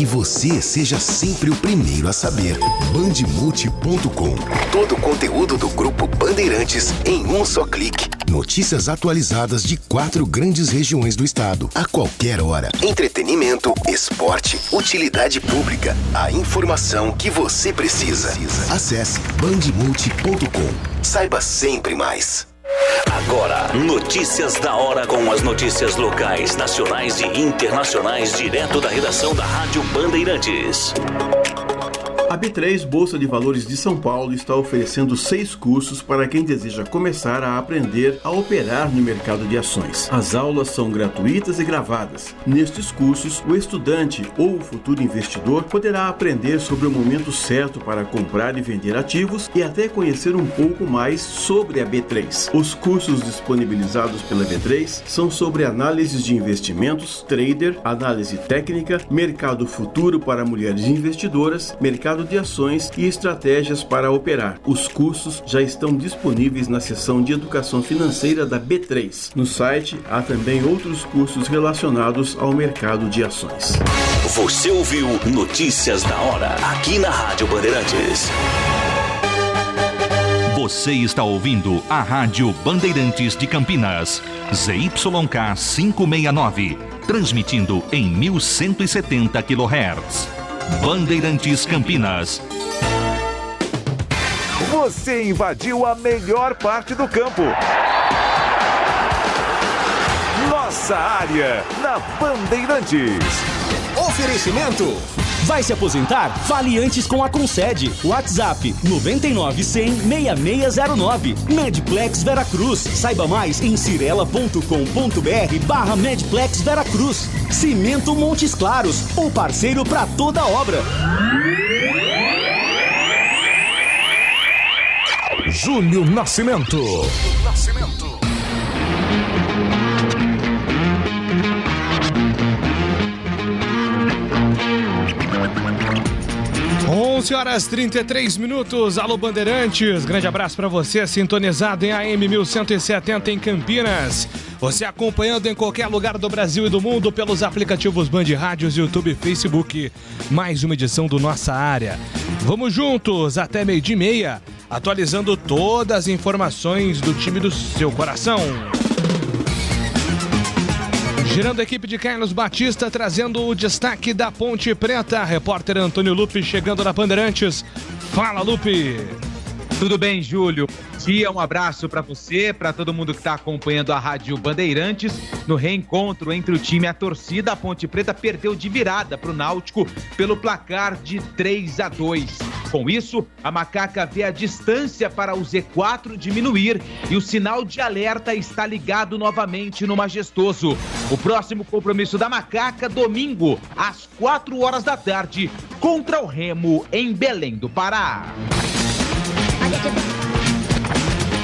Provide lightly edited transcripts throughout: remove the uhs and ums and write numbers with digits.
que você seja sempre o primeiro a saber. Bandemulti.com. Todo o conteúdo do Grupo Bandeirantes em um só clique. Notícias atualizadas de 4 grandes regiões do estado, a qualquer hora. Entretenimento, esporte, utilidade pública. A informação que você precisa. Acesse bandemulti.com. Saiba sempre mais. Agora, notícias da hora com as notícias locais, nacionais e internacionais, direto da redação da Rádio Bandeirantes. A B3 Bolsa de Valores de São Paulo está oferecendo 6 cursos para quem deseja começar a aprender a operar no mercado de ações. As aulas são gratuitas e gravadas. Nestes cursos, o estudante ou o futuro investidor poderá aprender sobre o momento certo para comprar e vender ativos e até conhecer um pouco mais sobre a B3. Os cursos disponibilizados pela B3 são sobre análises de investimentos, trader, análise técnica, mercado futuro para mulheres investidoras, mercado de ações e estratégias para operar. Os cursos já estão disponíveis na seção de educação financeira da B3. No site há também outros cursos relacionados ao mercado de ações. Você ouviu Notícias da Hora, aqui na Rádio Bandeirantes. Você está ouvindo a Rádio Bandeirantes de Campinas, ZYK 569, transmitindo em 1170 kHz. Bandeirantes Campinas. Você invadiu a melhor parte do campo. Nossa área na Bandeirantes. Oferecimento. Vai se aposentar? Fale antes com a Concede. WhatsApp 99-100-6609. Medplex Veracruz. Saiba mais em cirela.com.br/Medplex Veracruz. Cimento Montes Claros, o parceiro para toda obra. Júlio Nascimento. 11h33. Alô Bandeirantes, grande abraço para você, sintonizado em AM 1170 em Campinas. Você acompanhando em qualquer lugar do Brasil e do mundo pelos aplicativos Band Rádios, YouTube e Facebook. Mais uma edição do Nossa Área. Vamos juntos até 12h30, atualizando todas as informações do time do seu coração. Girando a equipe de Carlos Batista, trazendo o destaque da Ponte Preta. Repórter Antônio Lupe chegando na Bandeirantes. Fala, Lupe! Tudo bem, Júlio? Dia, um abraço para você, para todo mundo que está acompanhando a Rádio Bandeirantes. No reencontro entre o time e a torcida, a Ponte Preta perdeu de virada para o Náutico pelo placar de 3-2. Com isso, a Macaca vê a distância para o Z4 diminuir e o sinal de alerta está ligado novamente no Majestoso. O próximo compromisso da Macaca, domingo, às 4h, contra o Remo, em Belém do Pará.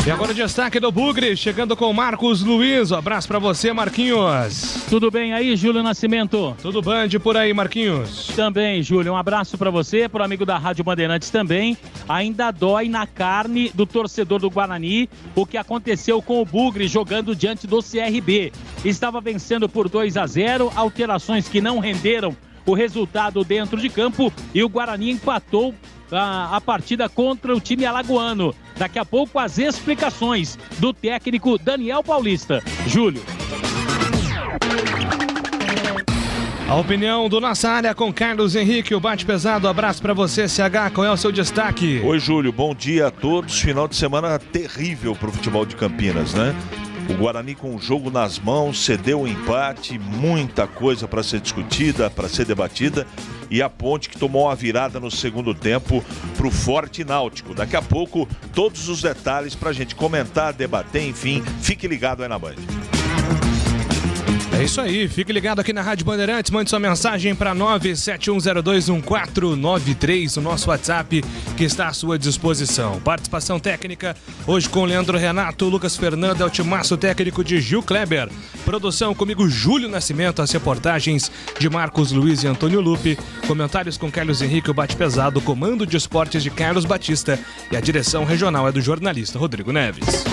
E agora o destaque do Bugre, chegando com Marcos Luiz. Um abraço pra você, Marquinhos. Tudo bem aí, Júlio Nascimento? Tudo Band por aí, Marquinhos? Também, Júlio. Um abraço pra você, pro amigo da Rádio Bandeirantes também. Ainda dói na carne do torcedor do Guarani o que aconteceu com o Bugre jogando diante do CRB. Estava vencendo por 2-0, alterações que não renderam o resultado dentro de campo e o Guarani empatou a partida contra o time alagoano. Daqui a pouco as explicações do técnico Daniel Paulista. Júlio. A opinião do Nossa Área com Carlos Henrique, o bate pesado. Abraço pra você, CH. Qual é o seu destaque? Oi, Júlio. Bom dia a todos. Final de semana terrível pro futebol de Campinas, né? O Guarani com o jogo nas mãos, cedeu o empate, muita coisa para ser discutida, para ser debatida, e a Ponte que tomou uma virada no segundo tempo para o Forte Náutico. Daqui a pouco, todos os detalhes para a gente comentar, debater, enfim, fique ligado aí na Band. É isso aí, fique ligado aqui na Rádio Bandeirantes, mande sua mensagem para 971021493, o nosso WhatsApp que está à sua disposição. Participação técnica, hoje com Leandro Renato, Lucas Fernando, é o timaço técnico de Gil Kleber. Produção comigo, Júlio Nascimento, as reportagens de Marcos Luiz e Antônio Lupe, comentários com Carlos Henrique, o bate pesado, comando de esportes de Carlos Batista e a direção regional é do jornalista Rodrigo Neves.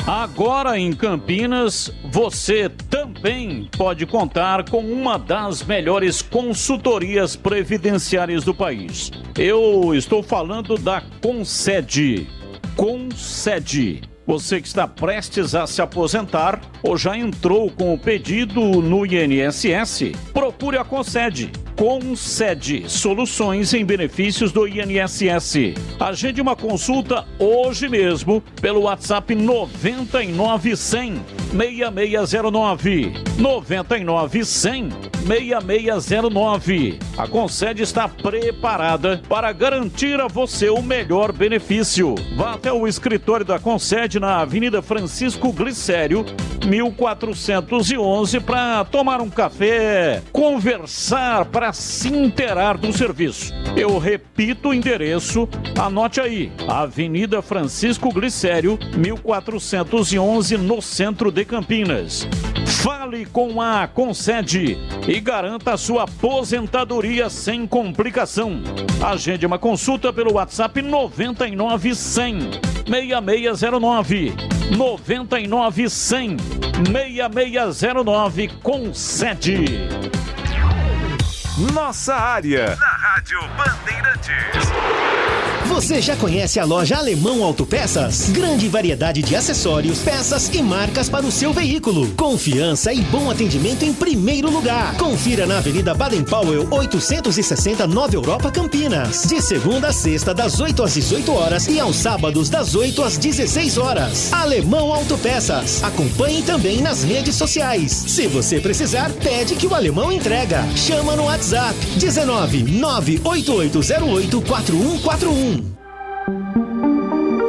Agora em Campinas, você também também pode contar com uma das melhores consultorias previdenciárias do país. Eu estou falando da Concede. Concede. Você que está prestes a se aposentar ou já entrou com o pedido no INSS, procure a Concede. Concede soluções em benefícios do INSS. Agende uma consulta hoje mesmo pelo WhatsApp 99100 6609. 99100 6609. A Concede está preparada para garantir a você o melhor benefício. Vá até o escritório da Concede na Avenida Francisco Glicério, 1411, para tomar um café, conversar, para se inteirar do serviço. Eu repito o endereço, anote aí: Avenida Francisco Glicério, 1411, no centro de Campinas. Fale com a Concede e garanta a sua aposentadoria sem complicação. Agende uma consulta pelo WhatsApp 99100 6609. 99100 6609. Concede. Nossa área, na Rádio Bandeirantes. Você já conhece a loja Alemão Autopeças? Grande variedade de acessórios, peças e marcas para o seu veículo. Confiança e bom atendimento em primeiro lugar. Confira na Avenida Baden-Powell, 860, Nova Europa, Campinas. De segunda a sexta, das 8 às 18 horas e aos sábados, das 8 às 16 horas. Alemão Autopeças. Acompanhe também nas redes sociais. Se você precisar, pede que o Alemão entrega. Chama no WhatsApp 19 98808 4141.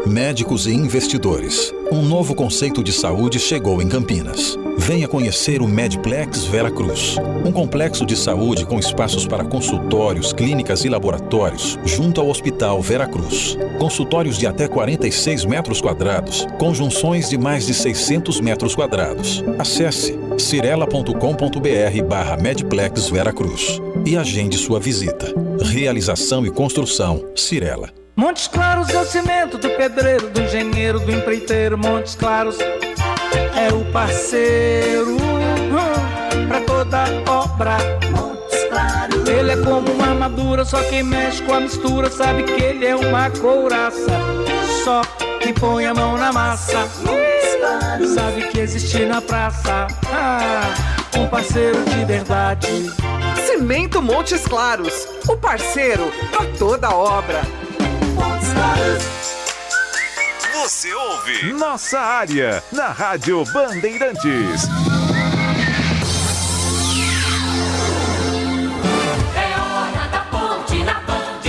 Médicos e investidores. Um novo conceito de saúde chegou em Campinas. Venha conhecer o Medplex Vera Cruz. Um complexo de saúde com espaços para consultórios, clínicas e laboratórios, junto ao Hospital Vera Cruz. Consultórios de até 46 metros quadrados, com junções de mais de 600 metros quadrados. Acesse cirela.com.br/Medplex Vera Cruz e agende sua visita. Realização e construção Cirela. Montes Claros é o cimento do pedreiro, do engenheiro, do empreiteiro. Montes Claros é o parceiro pra toda obra. Montes Claros. Ele é como uma armadura, só quem mexe com a mistura sabe que ele é uma couraça. Só quem põe a mão na massa sabe que existe na praça um parceiro de verdade. Cimento Montes Claros, o parceiro pra toda obra. Você ouve Nossa Área, na Rádio Bandeirantes. É hora da ponte na Band.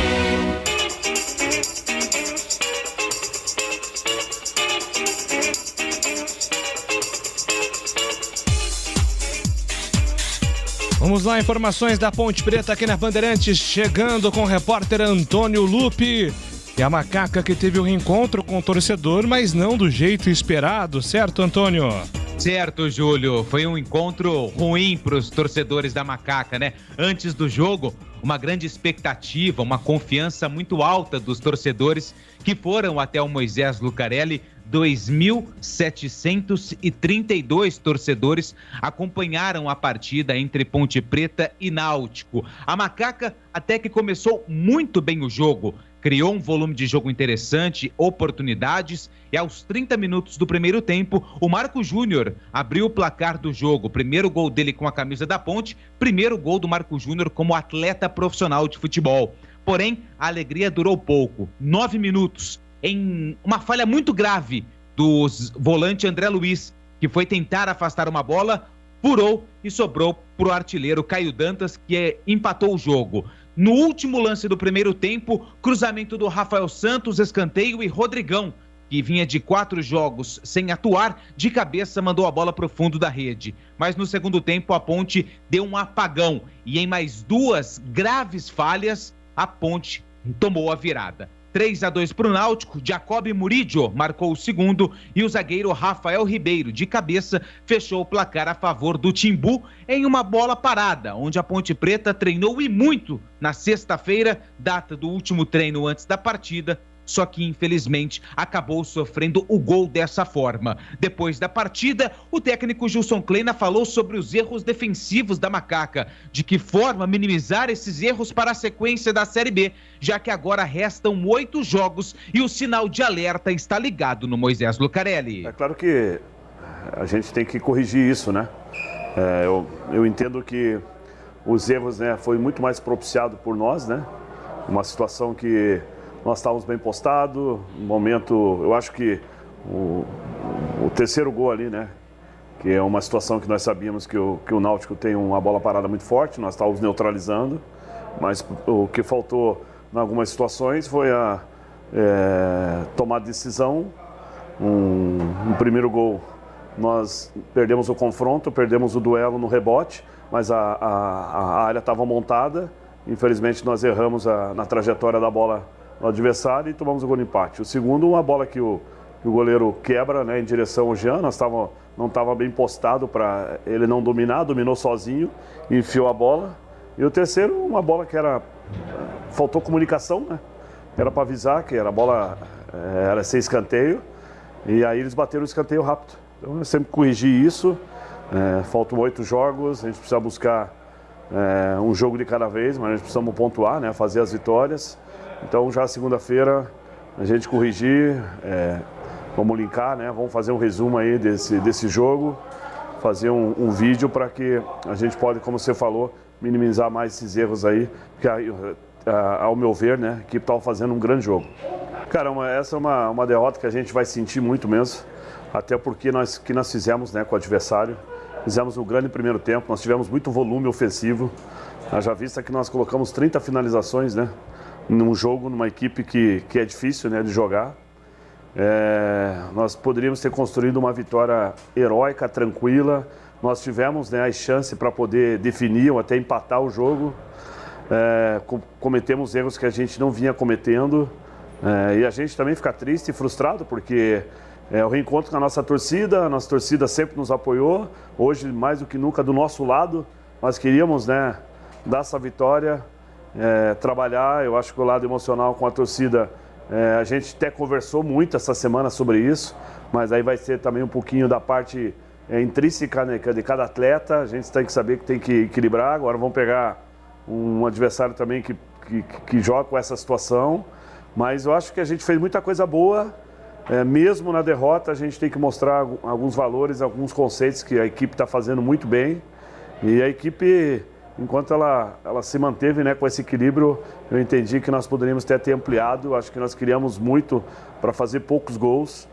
Vamos lá, informações da Ponte Preta aqui na Bandeirantes, chegando com o repórter Antônio Lupe. E a Macaca que teve um reencontro com o torcedor, mas não do jeito esperado, certo, Antônio? Certo, Júlio. Foi um encontro ruim para os torcedores da Macaca, né? Antes do jogo, uma grande expectativa, uma confiança muito alta dos torcedores que foram até o Moisés Lucarelli. 2.732 torcedores acompanharam a partida entre Ponte Preta e Náutico. A Macaca até que começou muito bem o jogo, criou um volume de jogo interessante, oportunidades, e aos 30 minutos do primeiro tempo, o Marco Júnior abriu o placar do jogo. Primeiro gol dele com a camisa da Ponte, primeiro gol do Marco Júnior como atleta profissional de futebol. Porém, a alegria durou pouco. 9 minutos. Em uma falha muito grave do volante André Luiz, que foi tentar afastar uma bola, furou e sobrou para o artilheiro Caio Dantas, que empatou o jogo. No último lance do primeiro tempo, cruzamento do Rafael Santos, escanteio, e Rodrigão, que vinha de 4 jogos sem atuar, de cabeça mandou a bola para o fundo da rede. Mas no segundo tempo a Ponte deu um apagão e em mais 2 graves falhas, a Ponte tomou a virada. 3-2 para o Náutico, Jacob Murídio marcou o segundo e o zagueiro Rafael Ribeiro, de cabeça, fechou o placar a favor do Timbu em uma bola parada, onde a Ponte Preta treinou e muito na sexta-feira, data do último treino antes da partida, só que infelizmente acabou sofrendo o gol dessa forma. Depois da partida, o técnico Gilson Kleina falou sobre os erros defensivos da Macaca, de que forma minimizar esses erros para a sequência da Série B, já que agora restam 8 jogos e o sinal de alerta está ligado no Moisés Lucarelli. É claro que a gente tem que corrigir isso, né? Eu entendo que os erros, né, foi muito mais propiciado por nós, né? Uma situação que nós estávamos bem postados, um momento, eu acho que o terceiro gol ali, né? Que é uma situação que nós sabíamos que o Náutico tem uma bola parada muito forte, nós estávamos neutralizando, mas o que faltou em algumas situações foi a tomar decisão. Um primeiro gol, nós perdemos o confronto, perdemos o duelo no rebote, mas a área estava montada. Infelizmente nós erramos na trajetória da bola do adversário e tomamos o gol de empate. O segundo, uma bola que o goleiro quebra, né, em direção ao Jean, não estava bem postado para ele não dominar, dominou sozinho e enfiou a bola. E o terceiro, uma bola que faltou comunicação, né? Era para avisar que a bola era sem escanteio e aí eles bateram o escanteio rápido. Então eu sempre corrigi isso. Faltam 8 jogos, a gente precisa buscar um jogo de cada vez, mas a gente precisa pontuar, né, fazer as vitórias. Então já segunda-feira a gente corrigir, vamos linkar, né, vamos fazer um resumo aí desse jogo, fazer um vídeo para que a gente pode, como você falou, minimizar mais esses erros aí, porque ao meu ver, né, a equipe estava fazendo um grande jogo. Cara, essa é uma derrota que a gente vai sentir muito mesmo, até porque nós fizemos, né, com o adversário. Fizemos um grande primeiro tempo, nós tivemos muito volume ofensivo. Já vista que nós colocamos 30 finalizações, né, num jogo, numa equipe que é difícil, né, de jogar. Nós poderíamos ter construído uma vitória heróica, tranquila. Nós tivemos, né, a chance para poder definir ou até empatar o jogo. Cometemos erros que a gente não vinha cometendo. E a gente também fica triste e frustrado porque o reencontro com a nossa torcida sempre nos apoiou. Hoje, mais do que nunca, do nosso lado, nós queríamos, né, dar essa vitória, trabalhar. Eu acho que o lado emocional com a torcida, a gente até conversou muito essa semana sobre isso, mas aí vai ser também um pouquinho da parte intrínseca, né, de cada atleta. A gente tem que saber que tem que equilibrar. Agora vamos pegar um adversário também que joga com essa situação, mas eu acho que a gente fez muita coisa boa. Mesmo na derrota, a gente tem que mostrar alguns valores, alguns conceitos que a equipe está fazendo muito bem. E a equipe, enquanto ela se manteve, né, com esse equilíbrio, eu entendi que nós poderíamos ter até ampliado. Acho que nós criamos muito para fazer poucos gols.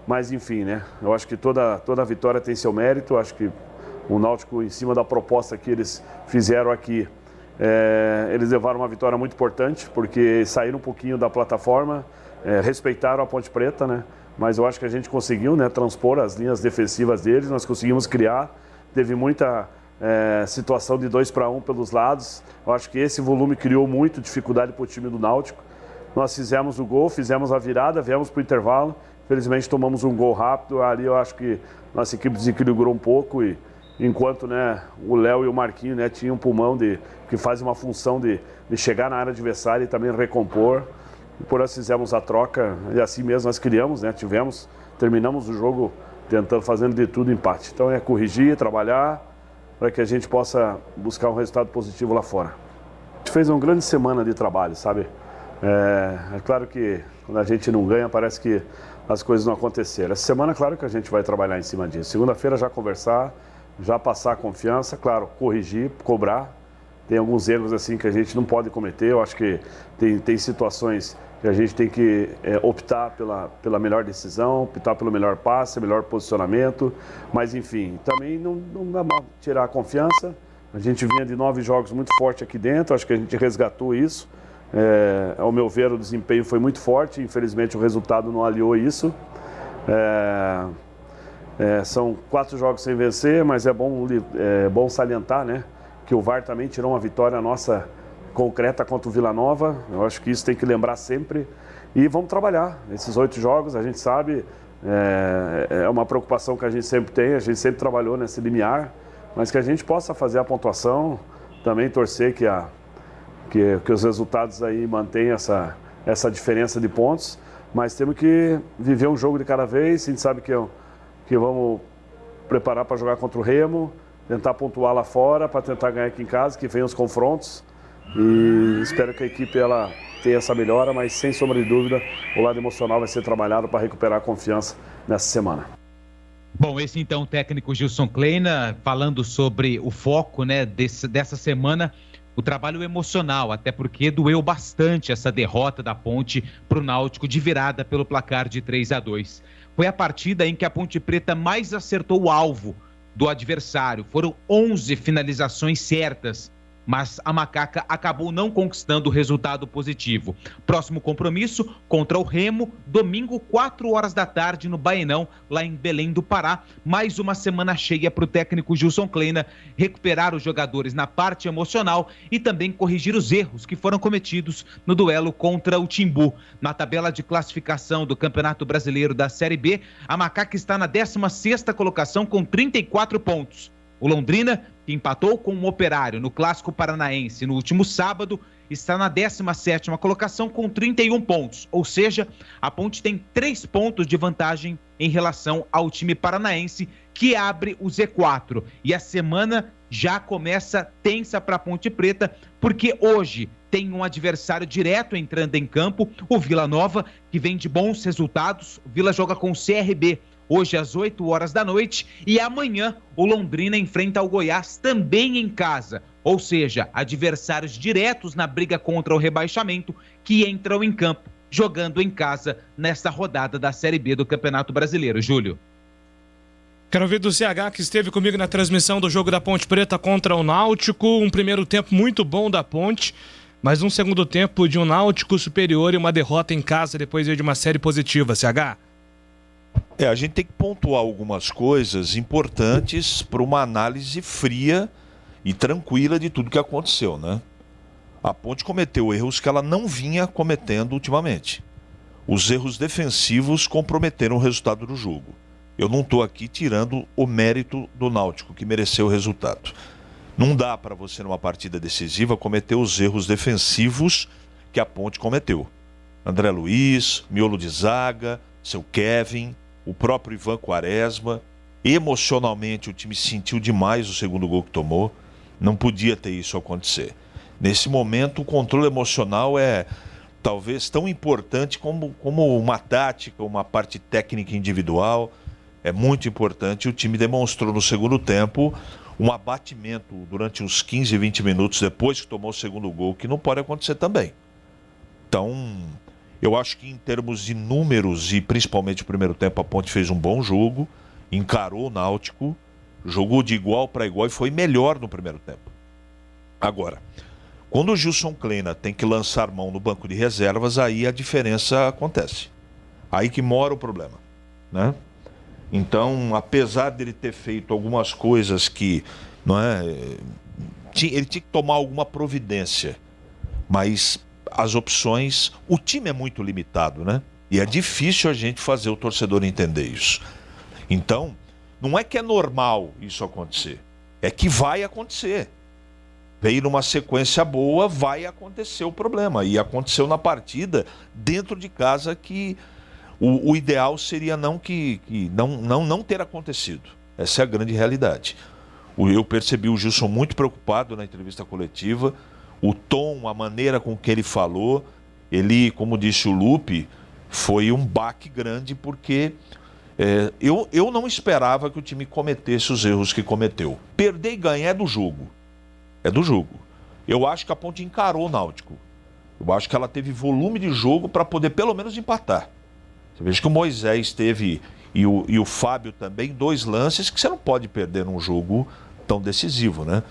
Mas enfim, né, eu acho que toda vitória tem seu mérito. Acho que o Náutico, em cima da proposta que eles fizeram aqui, eles levaram uma vitória muito importante, porque saíram um pouquinho da plataforma, respeitaram a Ponte Preta, né? Mas eu acho que a gente conseguiu, né, transpor as linhas defensivas deles, nós conseguimos criar, teve muita situação de 2-1 pelos lados. Eu acho que esse volume criou muito dificuldade para o time do Náutico. Nós fizemos o gol, fizemos a virada, viemos para o intervalo, felizmente tomamos um gol rápido. Ali eu acho que nossa equipe desequilibrou um pouco, e enquanto, né, o Léo e o Marquinho, né, tinham um pulmão que faz uma função de chegar na área adversária e também recompor. E por isso fizemos a troca, e assim mesmo nós criamos, né, terminamos o jogo fazendo de tudo empate. Então corrigir, trabalhar para que a gente possa buscar um resultado positivo lá fora. A gente fez uma grande semana de trabalho, sabe? É claro que quando a gente não ganha, parece que as coisas não aconteceram. Essa semana, claro que a gente vai trabalhar em cima disso. Segunda-feira já conversar, já passar a confiança, claro, corrigir, cobrar. Tem alguns erros assim que a gente não pode cometer. Eu acho que tem situações que a gente tem que optar pela melhor decisão, optar pelo melhor passe, melhor posicionamento. Mas enfim, também não dá mal tirar a confiança. A gente vinha de 9 jogos muito forte aqui dentro, acho que a gente resgatou isso. Ao meu ver, o desempenho foi muito forte, infelizmente o resultado não aliou isso. São 4 jogos sem vencer, mas é bom salientar, né, que o VAR também tirou uma vitória nossa concreta contra o Vila Nova. Eu acho que isso tem que lembrar sempre. E vamos trabalhar. Esses 8 jogos, a gente sabe, é uma preocupação que a gente sempre tem, a gente sempre trabalhou nesse limiar, mas que a gente possa fazer a pontuação, também torcer que os resultados aí mantenham essa diferença de pontos, mas temos que viver um jogo de cada vez. A gente sabe que vamos preparar para jogar contra o Remo, tentar pontuar lá fora, para tentar ganhar aqui em casa, que venham os confrontos, e espero que a equipe ela tenha essa melhora, mas sem sombra de dúvida o lado emocional vai ser trabalhado para recuperar a confiança nessa semana. Bom, esse então o técnico Gilson Kleina falando sobre o foco, né, dessa semana, o trabalho emocional, até porque doeu bastante essa derrota da Ponte para o Náutico de virada pelo placar de 3-2. Foi a partida em que a Ponte Preta mais acertou o alvo do adversário. Foram 11 finalizações certas, mas a Macaca acabou não conquistando o resultado positivo. Próximo compromisso contra o Remo, domingo, 4 da tarde, no Baenão, lá em Belém do Pará. Mais uma semana cheia para o técnico Gilson Kleina recuperar os jogadores na parte emocional e também corrigir os erros que foram cometidos no duelo contra o Timbu. Na tabela de classificação do Campeonato Brasileiro da Série B, a Macaca está na 16ª colocação com 34 pontos. O Londrina, que empatou com o Operário no Clássico Paranaense no último sábado, está na 17ª colocação com 31 pontos. Ou seja, a Ponte tem 3 pontos de vantagem em relação ao time paranaense, que abre o Z4. E a semana já começa tensa para a Ponte Preta, porque hoje tem um adversário direto entrando em campo, o Vila Nova, que vem de bons resultados. O Vila joga com o CRB hoje às 8 da noite, e amanhã o Londrina enfrenta o Goiás também em casa, ou seja, adversários diretos na briga contra o rebaixamento que entram em campo, jogando em casa nesta rodada da Série B do Campeonato Brasileiro. Júlio. Quero ouvir do CH, que esteve comigo na transmissão do jogo da Ponte Preta contra o Náutico. Um primeiro tempo muito bom da Ponte, mas um segundo tempo de um Náutico superior e uma derrota em casa depois de uma série positiva. CH? A gente tem que pontuar algumas coisas importantes para uma análise fria e tranquila de tudo que aconteceu, né? A Ponte cometeu erros que ela não vinha cometendo ultimamente. Os erros defensivos comprometeram o resultado do jogo. Eu não estou aqui tirando o mérito do Náutico, que mereceu o resultado. Não dá para você, numa partida decisiva, cometer os erros defensivos que a Ponte cometeu. André Luiz, miolo de zaga, seu Kevin, o próprio Ivan Quaresma. Emocionalmente o time sentiu demais o segundo gol que tomou. Não podia ter isso acontecer. Nesse momento o controle emocional é talvez tão importante como uma tática, uma parte técnica individual. É muito importante. O time demonstrou no segundo tempo um abatimento durante uns 15, 20 minutos depois que tomou o segundo gol, que não pode acontecer também. Então, eu acho que em termos de números e principalmente o primeiro tempo, a Ponte fez um bom jogo, encarou o Náutico, jogou de igual para igual e foi melhor no primeiro tempo. Agora, quando o Gilson Kleina tem que lançar mão no banco de reservas, aí a diferença acontece. Aí que mora o problema, né? Então, apesar dele ter feito algumas coisas que, ele tinha que tomar alguma providência, mas as opções, o time é muito limitado, né? E é difícil a gente fazer o torcedor entender isso. Então, não é que é normal isso acontecer, é que vai acontecer. Veio numa sequência boa, vai acontecer o problema. E aconteceu na partida, dentro de casa, que o ideal seria não ter acontecido. Essa é a grande realidade. Eu percebi o Gilson muito preocupado na entrevista coletiva. O tom, a maneira com que ele falou, ele, como disse o Lupe, foi um baque grande, porque eu não esperava que o time cometesse os erros que cometeu. Perder e ganhar é do jogo. É do jogo. Eu acho que a Ponte encarou o Náutico. Eu acho que ela teve volume de jogo para poder pelo menos empatar. Você veja que o Moisés teve, e o Fábio também, 2 lances que você não pode perder num jogo tão decisivo, né?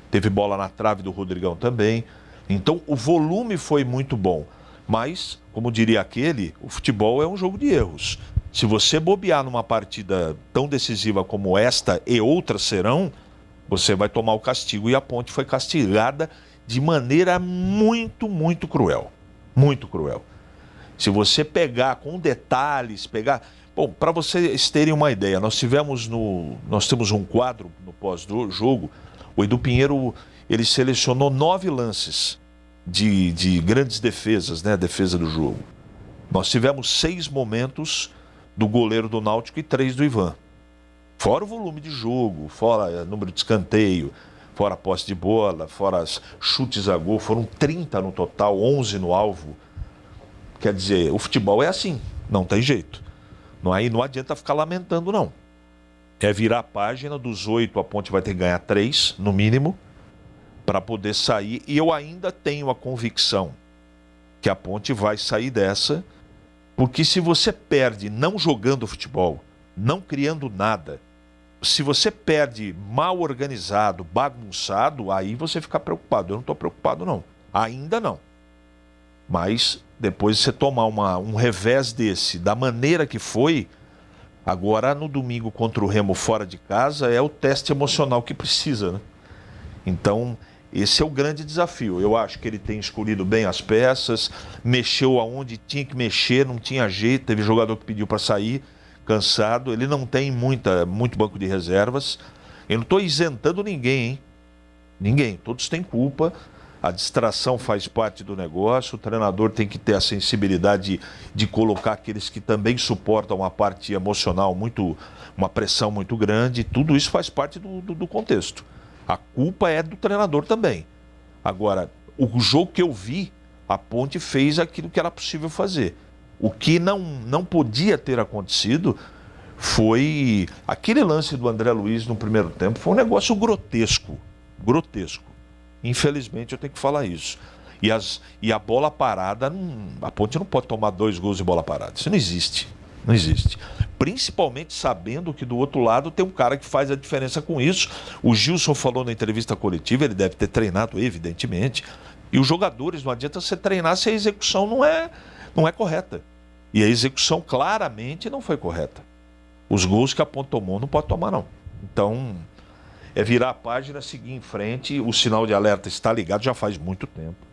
Teve bola na trave do Rodrigão também. Então o volume foi muito bom. Mas, como diria aquele, o futebol é um jogo de erros. Se você bobear numa partida tão decisiva como esta e outras serão, você vai tomar o castigo. E a Ponte foi castigada de maneira muito, muito cruel. Muito cruel. Se você pegar com detalhes, Bom, para vocês terem uma ideia, nós temos um quadro no pós-jogo. O Edu Pinheiro, ele selecionou 9 lances de grandes defesas, né? A defesa do jogo. Nós tivemos 6 momentos do goleiro do Náutico e 3 do Ivan. Fora o volume de jogo, fora o número de escanteio, fora a posse de bola, fora os chutes a gol, foram 30 no total, 11 no alvo. Quer dizer, o futebol é assim, não tem jeito. Aí não adianta ficar lamentando, não. É virar a página, dos 8 a Ponte vai ter que ganhar 3, no mínimo, para poder sair. E eu ainda tenho a convicção que a Ponte vai sair dessa, porque se você perde não jogando futebol, não criando nada, se você perde mal organizado, bagunçado, aí você fica preocupado. Eu não estou preocupado, não. Ainda não. Mas depois de você tomar um revés desse, da maneira que foi, agora no domingo contra o Remo fora de casa, é o teste emocional que precisa, né? Então, esse é o grande desafio. Eu acho que ele tem escolhido bem as peças, mexeu aonde tinha que mexer, não tinha jeito, teve jogador que pediu para sair, cansado, ele não tem muito banco de reservas. Eu não estou isentando ninguém, hein? Ninguém, todos têm culpa. A distração faz parte do negócio, o treinador tem que ter a sensibilidade de colocar aqueles que também suportam uma parte emocional, uma pressão muito grande, tudo isso faz parte do contexto. A culpa é do treinador também. Agora, o jogo que eu vi, a Ponte fez aquilo que era possível fazer. O que não podia ter acontecido foi aquele lance do André Luiz no primeiro tempo, foi um negócio grotesco. Infelizmente eu tenho que falar isso. E a bola parada, a Ponte não pode tomar 2 gols de bola parada. Isso não existe. Não existe. Principalmente sabendo que do outro lado tem um cara que faz a diferença com isso. O Gilson falou na entrevista coletiva, ele deve ter treinado, evidentemente. E os jogadores, não adianta você treinar se a execução não é correta. E a execução claramente não foi correta. Os gols que a Ponte tomou não pode tomar, não. Então, é virar a página, seguir em frente. O sinal de alerta está ligado já faz muito tempo.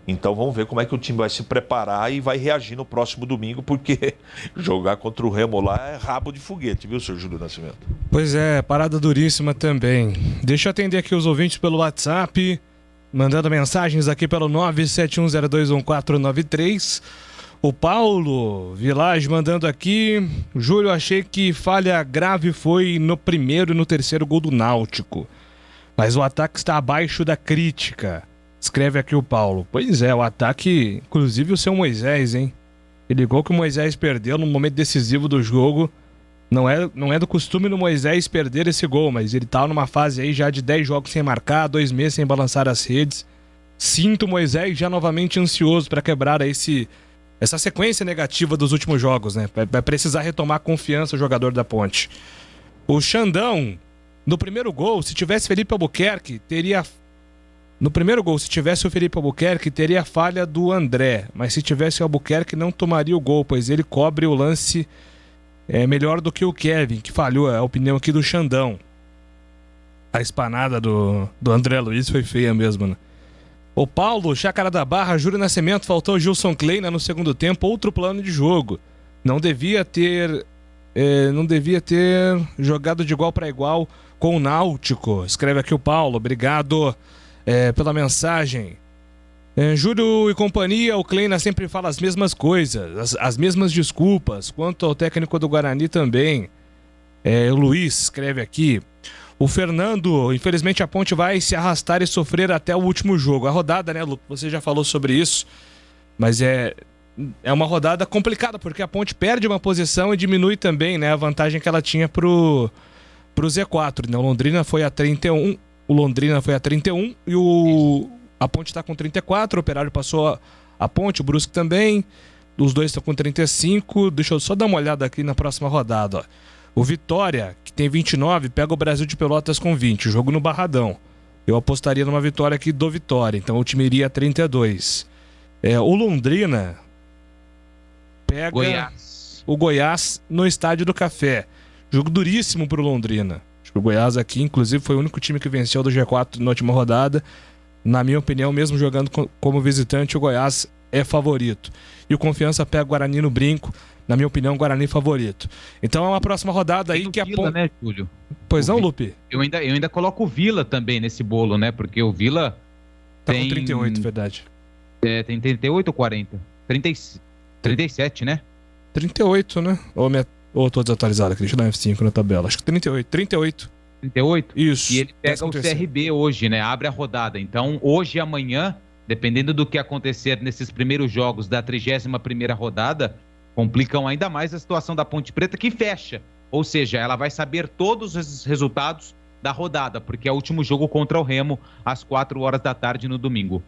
Então vamos ver como é que o time vai se preparar e vai reagir no próximo domingo, porque jogar contra o Remo lá é rabo de foguete, viu, seu Júlio Nascimento? Pois é, parada duríssima também. Deixa eu atender aqui os ouvintes pelo WhatsApp, mandando mensagens aqui pelo 971021493. O Paulo Village mandando aqui: Júlio, achei que falha grave foi no primeiro e no terceiro gol do Náutico, mas o ataque está abaixo da crítica. Escreve aqui o Paulo. Pois é, o ataque, inclusive o seu Moisés, hein? Ele gol que o Moisés perdeu no momento decisivo do jogo. Não é do costume do Moisés perder esse gol, mas ele tá numa fase aí já de 10 jogos sem marcar, 2 meses sem balançar as redes. Sinto o Moisés já novamente ansioso para quebrar essa sequência negativa dos últimos jogos, né? Vai precisar retomar a confiança o jogador da Ponte. O Xandão, no primeiro gol, se tivesse Felipe Albuquerque, teria... No primeiro gol, se tivesse o Felipe Albuquerque, teria a falha do André. Mas se tivesse o Albuquerque, não tomaria o gol, pois ele cobre o lance melhor do que o Kevin, que falhou. É a opinião aqui do Xandão. A espanada do André Luiz foi feia mesmo, né? O Paulo, Chácara da Barra, Júlio Nascimento, faltou o Gilson Kleina no segundo tempo, outro plano de jogo. Não devia ter jogado de igual para igual com o Náutico. Escreve aqui o Paulo, obrigado pela mensagem. Júlio e companhia, o Kleina sempre fala as mesmas coisas, as mesmas desculpas. Quanto ao técnico do Guarani também. O Luiz escreve aqui: o Fernando, infelizmente a Ponte vai se arrastar e sofrer até o último jogo. A rodada, né, Lu? Você já falou sobre isso, mas é uma rodada complicada, porque a Ponte perde uma posição e diminui também, né, a vantagem que ela tinha pro Z4, né? O Londrina foi a 31 e a Ponte está com 34, o Operário passou a Ponte, o Brusque também, os dois estão com 35. Deixa eu só dar uma olhada aqui na próxima rodada, ó. O Vitória, que tem 29, pega o Brasil de Pelotas com 20, jogo no Barradão. Eu apostaria numa vitória aqui do Vitória, então o time iria a 32. O Londrina pega o Goiás no Estádio do Café. Jogo duríssimo pro Londrina. Acho que o Goiás aqui, inclusive, foi o único time que venceu do G4 na última rodada. Na minha opinião, mesmo jogando como visitante, o Goiás é favorito. E o Confiança pega o Guarani no Brinco. Na minha opinião, o Guarani favorito. Então é uma próxima rodada aí que a Ponte... né, Júlio? Pois não, Lupe? Eu ainda coloco o Vila também nesse bolo, né? Porque o Vila tá com 38, verdade. Tem 38 ou 40? 37, né? 38, né? Ou tô desatualizado aqui, deixa eu dar um F5 na tabela. Acho que 38. 38. 38? Isso. E ele pega o CRB hoje, né? Abre a rodada. Então, hoje e amanhã, dependendo do que acontecer nesses primeiros jogos da 31ª rodada, complicam ainda mais a situação da Ponte Preta, que fecha. Ou seja, ela vai saber todos os resultados da rodada, porque é o último jogo contra o Remo, às 4 horas da tarde no domingo.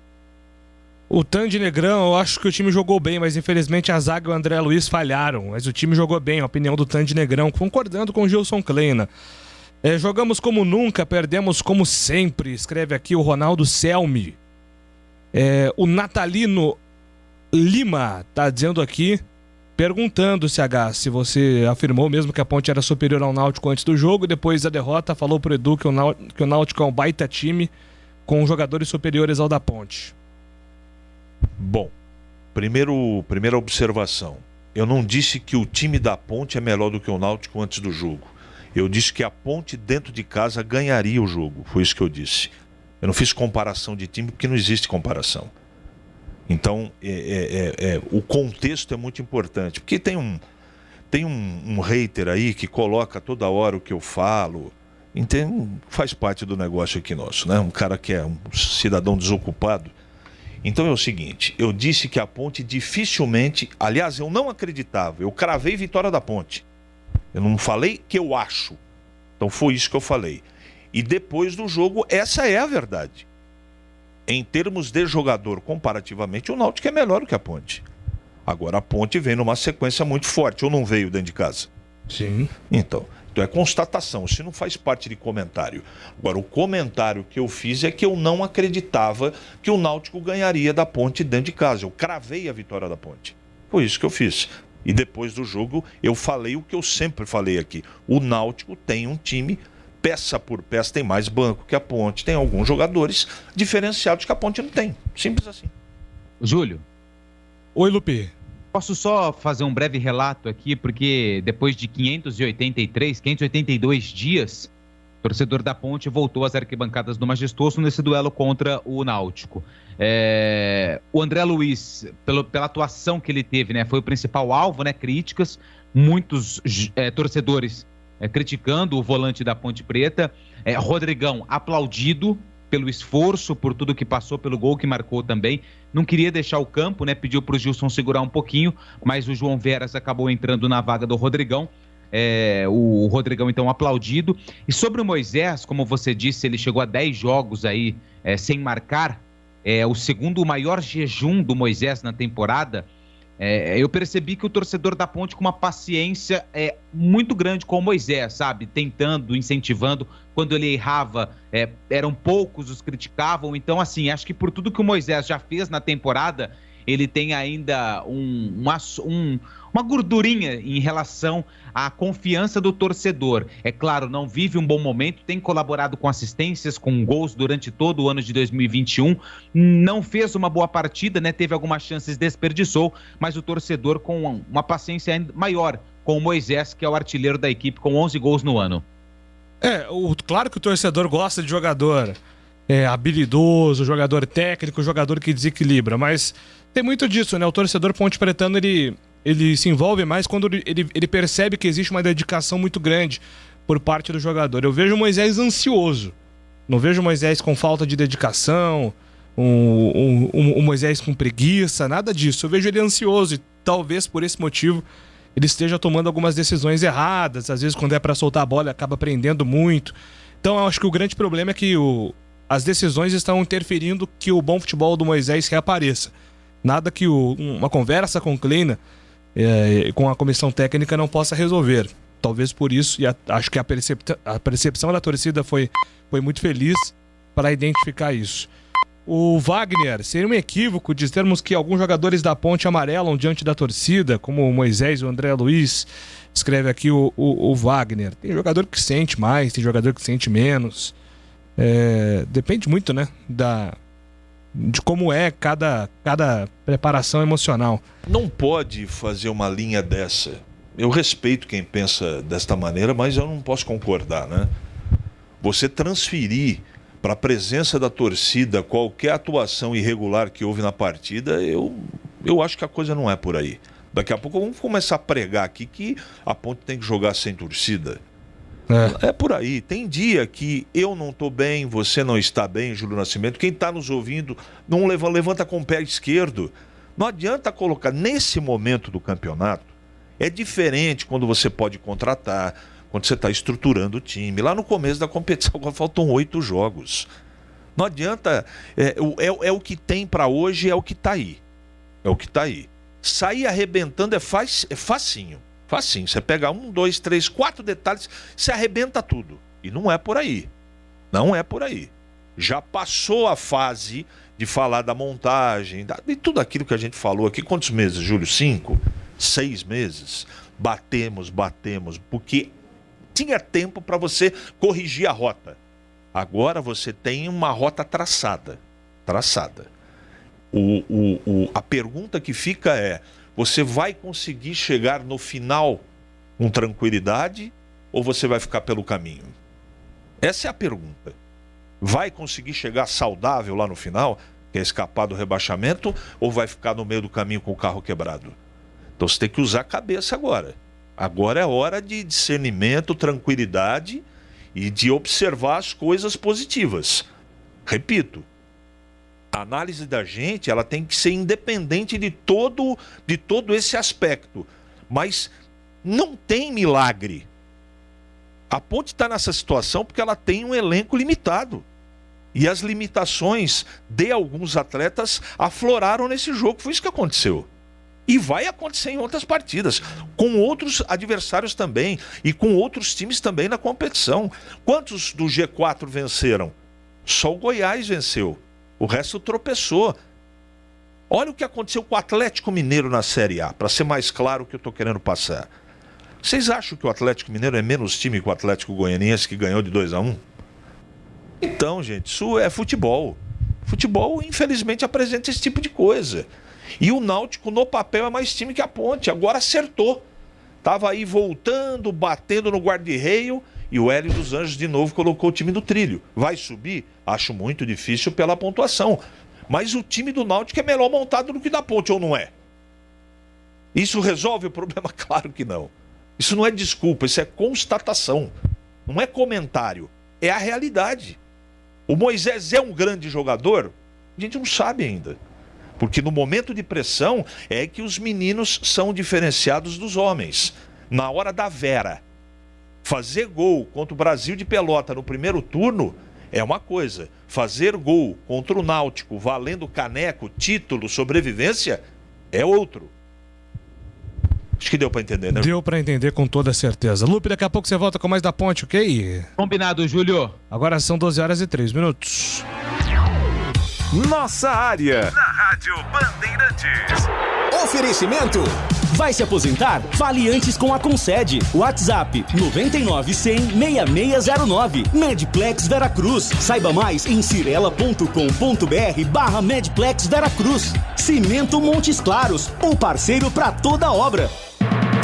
O Tandy Negrão, eu acho que o time jogou bem, mas infelizmente a zaga e o André Luiz falharam. Mas o time jogou bem, a opinião do Tandy Negrão, concordando com o Gilson Kleina. Jogamos como nunca, perdemos como sempre, escreve aqui o Ronaldo Selmi. O Natalino Lima tá dizendo aqui, perguntando se você afirmou mesmo que a Ponte era superior ao Náutico antes do jogo, e depois da derrota falou pro Edu que o Náutico é um baita time com jogadores superiores ao da Ponte. Bom, primeira observação. Eu não disse que o time da Ponte é melhor do que o Náutico antes do jogo. Eu disse que a Ponte dentro de casa ganharia o jogo. Foi isso que eu disse. Eu não fiz comparação de time porque não existe comparação. Então, o contexto é muito importante. Porque tem um hater aí que coloca toda hora o que eu falo. Então, faz parte do negócio aqui nosso, né? Um cara que é um cidadão desocupado. Então é o seguinte, eu disse que a Ponte dificilmente... Aliás, eu não acreditava, eu cravei vitória da Ponte. Eu não falei que eu acho. Então foi isso que eu falei. E depois do jogo, essa é a verdade. Em termos de jogador, comparativamente, o Náutico é melhor do que a Ponte. Agora a Ponte vem numa sequência muito forte, ou não veio dentro de casa? Sim. Então é constatação, isso não faz parte de comentário. Agora, o comentário que eu fiz é que eu não acreditava que o Náutico ganharia da Ponte dentro de casa. Eu cravei a vitória da Ponte. Foi isso que eu fiz. E depois do jogo, eu falei o que eu sempre falei aqui. O Náutico tem um time, peça por peça, tem mais banco que a Ponte, tem alguns jogadores diferenciados que a Ponte não tem. Simples assim. Júlio. Oi, Lupe. Posso só fazer um breve relato aqui, porque depois de 582 dias, o torcedor da Ponte voltou às arquibancadas do Majestoso nesse duelo contra o Náutico. O André Luiz, pela atuação que ele teve, né, foi o principal alvo, né, críticas, muitos torcedores criticando o volante da Ponte Preta, Rodrigão aplaudido pelo esforço, por tudo que passou, pelo gol que marcou também. Não queria deixar o campo, né? Pediu para o Gilson segurar um pouquinho, mas o João Veras acabou entrando na vaga do Rodrigão. O Rodrigão, então, aplaudido. E sobre o Moisés, como você disse, ele chegou a 10 jogos aí sem marcar. O segundo maior jejum do Moisés na temporada. Eu percebi que o torcedor da Ponte com uma paciência muito grande com o Moisés, sabe? Tentando, incentivando. Quando ele errava, eram poucos os criticavam. Então, assim, acho que por tudo que o Moisés já fez na temporada, ele tem ainda uma gordurinha em relação à confiança do torcedor. É claro, não vive um bom momento, tem colaborado com assistências, com gols durante todo o ano de 2021, não fez uma boa partida, né? Teve algumas chances, desperdiçou, mas o torcedor com uma paciência ainda maior com o Moisés, que é o artilheiro da equipe, com 11 gols no ano. Claro que o torcedor gosta de jogador habilidoso, jogador técnico, jogador que desequilibra, mas tem muito disso, né? O torcedor ponte pretano, ele se envolve mais quando ele percebe que existe uma dedicação muito grande por parte do jogador. Eu vejo o Moisés ansioso, não vejo o Moisés com falta de dedicação, o Moisés com preguiça, nada disso. Eu vejo ele ansioso e talvez por esse motivo ele esteja tomando algumas decisões erradas. Às vezes, quando é para soltar a bola, ele acaba prendendo muito. Então, eu acho que o grande problema é que as decisões estão interferindo que o bom futebol do Moisés reapareça. Nada que uma conversa com o Kleina, com a comissão técnica, não possa resolver. Talvez por isso, e acho que a percepção da torcida foi muito feliz para identificar isso. O Wagner, seria um equívoco dizermos que alguns jogadores da Ponte amarelam diante da torcida, como o Moisés e o André Luiz, escreve aqui o Wagner. Tem jogador que sente mais, tem jogador que sente menos. Depende muito, né, de como é cada preparação emocional. Não pode fazer uma linha dessa. Eu respeito quem pensa desta maneira, mas eu não posso concordar, né? Você transferir para a presença da torcida, qualquer atuação irregular que houve na partida, eu acho que a coisa não é por aí. Daqui a pouco vamos começar a pregar aqui que a Ponte tem que jogar sem torcida. É por aí. Tem dia que eu não estou bem, você não está bem, Júlio Nascimento. Quem está nos ouvindo não levanta com o pé esquerdo. Não adianta colocar nesse momento do campeonato. É diferente quando você pode contratar, quando você está estruturando o time. Lá no começo da competição agora faltam 8 jogos. Não adianta. É o que tem para hoje, é o que está aí. É o que está aí. Sair arrebentando é facinho. Facinho. Você pega 1, 2, 3, 4 detalhes, você arrebenta tudo. E não é por aí. Não é por aí. Já passou a fase de falar da montagem, de tudo aquilo que a gente falou aqui. Quantos meses, Júlio? 5, 6 meses. Batemos, porque tinha tempo para você corrigir a rota. Agora você tem uma rota traçada. A pergunta que fica é: você vai conseguir chegar no final com tranquilidade ou você vai ficar pelo caminho? Essa é a pergunta. Vai conseguir chegar saudável lá no final, que é escapar do rebaixamento, ou vai ficar no meio do caminho com o carro quebrado? Então você tem que usar a cabeça agora. Agora é hora de discernimento, tranquilidade e de observar as coisas positivas. Repito, a análise da gente, ela tem que ser independente de todo esse aspecto. Mas não tem milagre. A Ponte está nessa situação porque ela tem um elenco limitado. E as limitações de alguns atletas afloraram nesse jogo. Foi isso que aconteceu. E vai acontecer em outras partidas, com outros adversários também, e com outros times também na competição. Quantos do G4 venceram? Só o Goiás venceu. O resto tropeçou. Olha o que aconteceu com o Atlético Mineiro na Série A, para ser mais claro o que eu estou querendo passar. Vocês acham que o Atlético Mineiro é menos time que o Atlético Goianiense, que ganhou de 2-1? Então, gente, isso é futebol. Futebol, infelizmente, apresenta esse tipo de coisa. E o Náutico, no papel, é mais time que a Ponte. Agora acertou. Estava aí voltando, batendo no guarda-reio, e o Hélio dos Anjos de novo colocou o time no trilho. Vai subir? Acho muito difícil pela pontuação. Mas o time do Náutico é melhor montado do que o da Ponte, ou não é? Isso resolve o problema? Claro que não. Isso não é desculpa, isso é constatação. Não é comentário, é a realidade. O Moisés é um grande jogador? A gente não sabe ainda. Porque no momento de pressão é que os meninos são diferenciados dos homens. Na hora da vera, fazer gol contra o Brasil de Pelota no primeiro turno é uma coisa. Fazer gol contra o Náutico, valendo caneco, título, sobrevivência, é outro. Acho que deu pra entender, né? Deu pra entender com toda certeza. Lupe, daqui a pouco você volta com mais da Ponte, ok? Combinado, Júlio. Agora são 12h03. Nossa área, na Rádio Bandeirantes. Oferecimento. Vai se aposentar? Fale antes com a Concede. WhatsApp 99-100-6609. Medplex Veracruz. Saiba mais em cirela.com.br/Medplex Veracruz. Cimento Montes Claros, o parceiro para toda obra.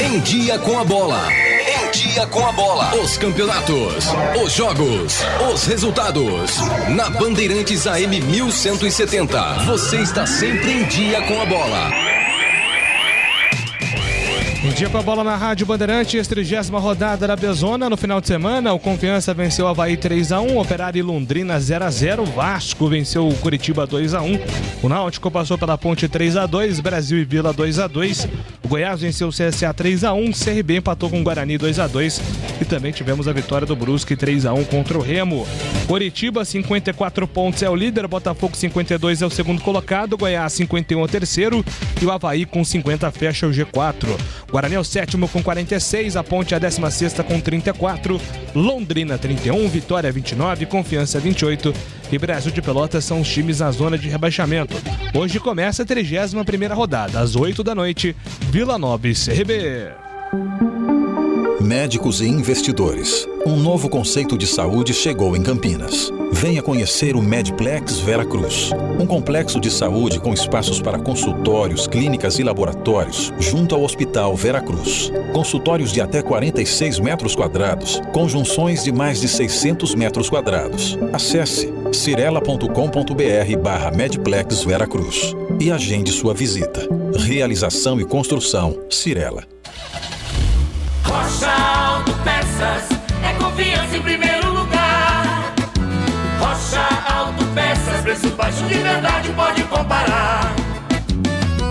Em Dia com a Bola. Em Dia com a Bola. Os campeonatos, os jogos, os resultados. Na Bandeirantes AM 1170. Você está sempre em Dia com a Bola. Em Dia com a Bola na Rádio Bandeirantes, 30ª rodada da Bezona. No final de semana, o Confiança venceu o Avaí 3-1, Operário e Londrina 0-0, Vasco venceu o Curitiba 2-1, o Náutico passou pela Ponte 3-2, Brasil e Vila 2-2, o Goiás venceu o CSA 3-1, CRB empatou com o Guarani 2-2 e também tivemos a vitória do Brusque 3-1 contra o Remo. Curitiba, 54 pontos, é o líder, Botafogo 52 é o segundo colocado, Goiás 51 é o terceiro e o Avaí com 50 fecha o G4. Guarani é o sétimo com 46, a Ponte é a 16ª com 34, Londrina 31, Vitória 29, Confiança 28 e Brasil de Pelotas são os times na zona de rebaixamento. Hoje começa a 31ª rodada, às 8 da noite, Vila Nova e CRB. Médicos e investidores. Um novo conceito de saúde chegou em Campinas. Venha conhecer o Medplex Vera Cruz. Um complexo de saúde com espaços para consultórios, clínicas e laboratórios, junto ao Hospital Vera Cruz. Consultórios de até 46 metros quadrados, com junções de mais de 600 metros quadrados. Acesse cirela.com.br/Medplex Vera Cruz e agende sua visita. Realização e construção Cirela. Rocha Autopeças é confiança em primeiro lugar. Rocha Autopeças, preço baixo de verdade, pode comparar.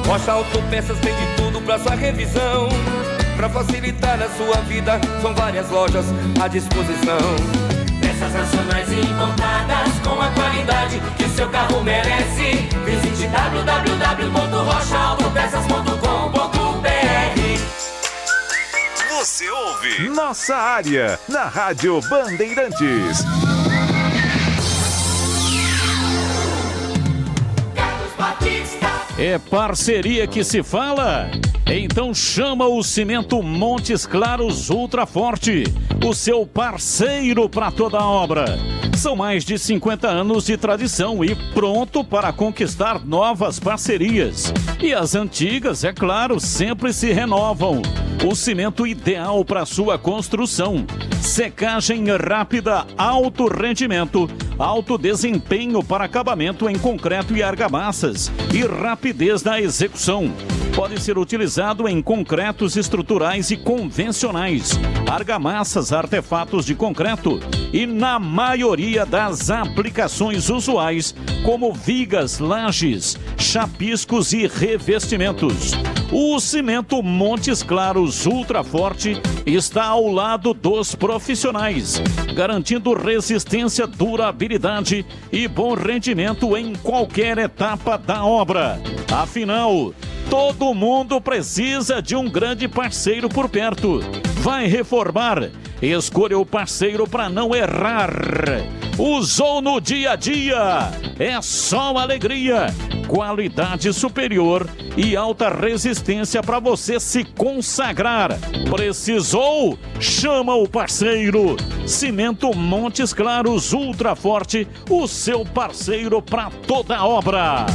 Rocha Autopeças tem de tudo pra sua revisão. Pra facilitar a sua vida, são várias lojas à disposição. Peças nacionais e importadas com a qualidade que seu carro merece. Visite www.rochaautopeças.com.br. Você ouve Nossa Área, na Rádio Bandeirantes. É parceria que se fala? Então chama o Cimento Montes Claros Ultra Forte, o seu parceiro para toda a obra. São mais de 50 anos de tradição e pronto para conquistar novas parcerias. E as antigas, é claro, sempre se renovam. O cimento ideal para sua construção. Secagem rápida, alto rendimento, alto desempenho para acabamento em concreto e argamassas e rapidez na execução. Pode ser utilizado em concretos estruturais e convencionais, argamassas, artefatos de concreto e na maioria das aplicações usuais, como vigas, lajes, chapiscos e revestimentos. O Cimento Montes Claros Ultra Forte está ao lado dos profissionais, garantindo resistência, durabilidade e bom rendimento em qualquer etapa da obra. Afinal, todo mundo precisa de um grande parceiro por perto. Vai reformar? Escolha o parceiro para não errar. Usou no dia a dia? É só alegria. Qualidade superior e alta resistência para você se consagrar. Precisou? Chama o parceiro. Cimento Montes Claros Ultra Forte, o seu parceiro para toda a obra.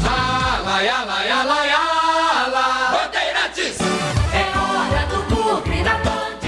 Bandeirantes, é hora do Bugre na Band.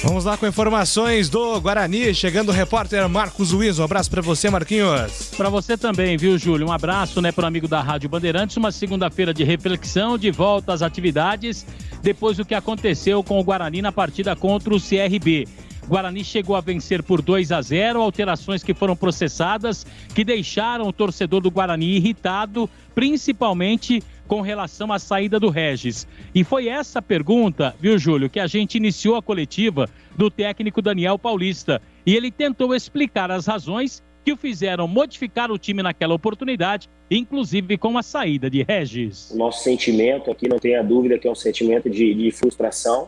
Vamos lá com informações do Guarani, chegando o repórter Marcos Luiz. Um abraço para você, Marquinhos. Para você também, viu, Júlio? Um abraço, né, para o amigo da Rádio Bandeirantes. Uma segunda-feira de reflexão, de volta às atividades, depois do que aconteceu com o Guarani na partida contra o CRB. Guarani chegou a vencer por 2-0, alterações que foram processadas, que deixaram o torcedor do Guarani irritado, principalmente com relação à saída do Regis. E foi essa pergunta, viu, Júlio, que a gente iniciou a coletiva do técnico Daniel Paulista. E ele tentou explicar as razões que o fizeram modificar o time naquela oportunidade, inclusive com a saída de Regis. O nosso sentimento aqui, não tenha dúvida, que é um sentimento de frustração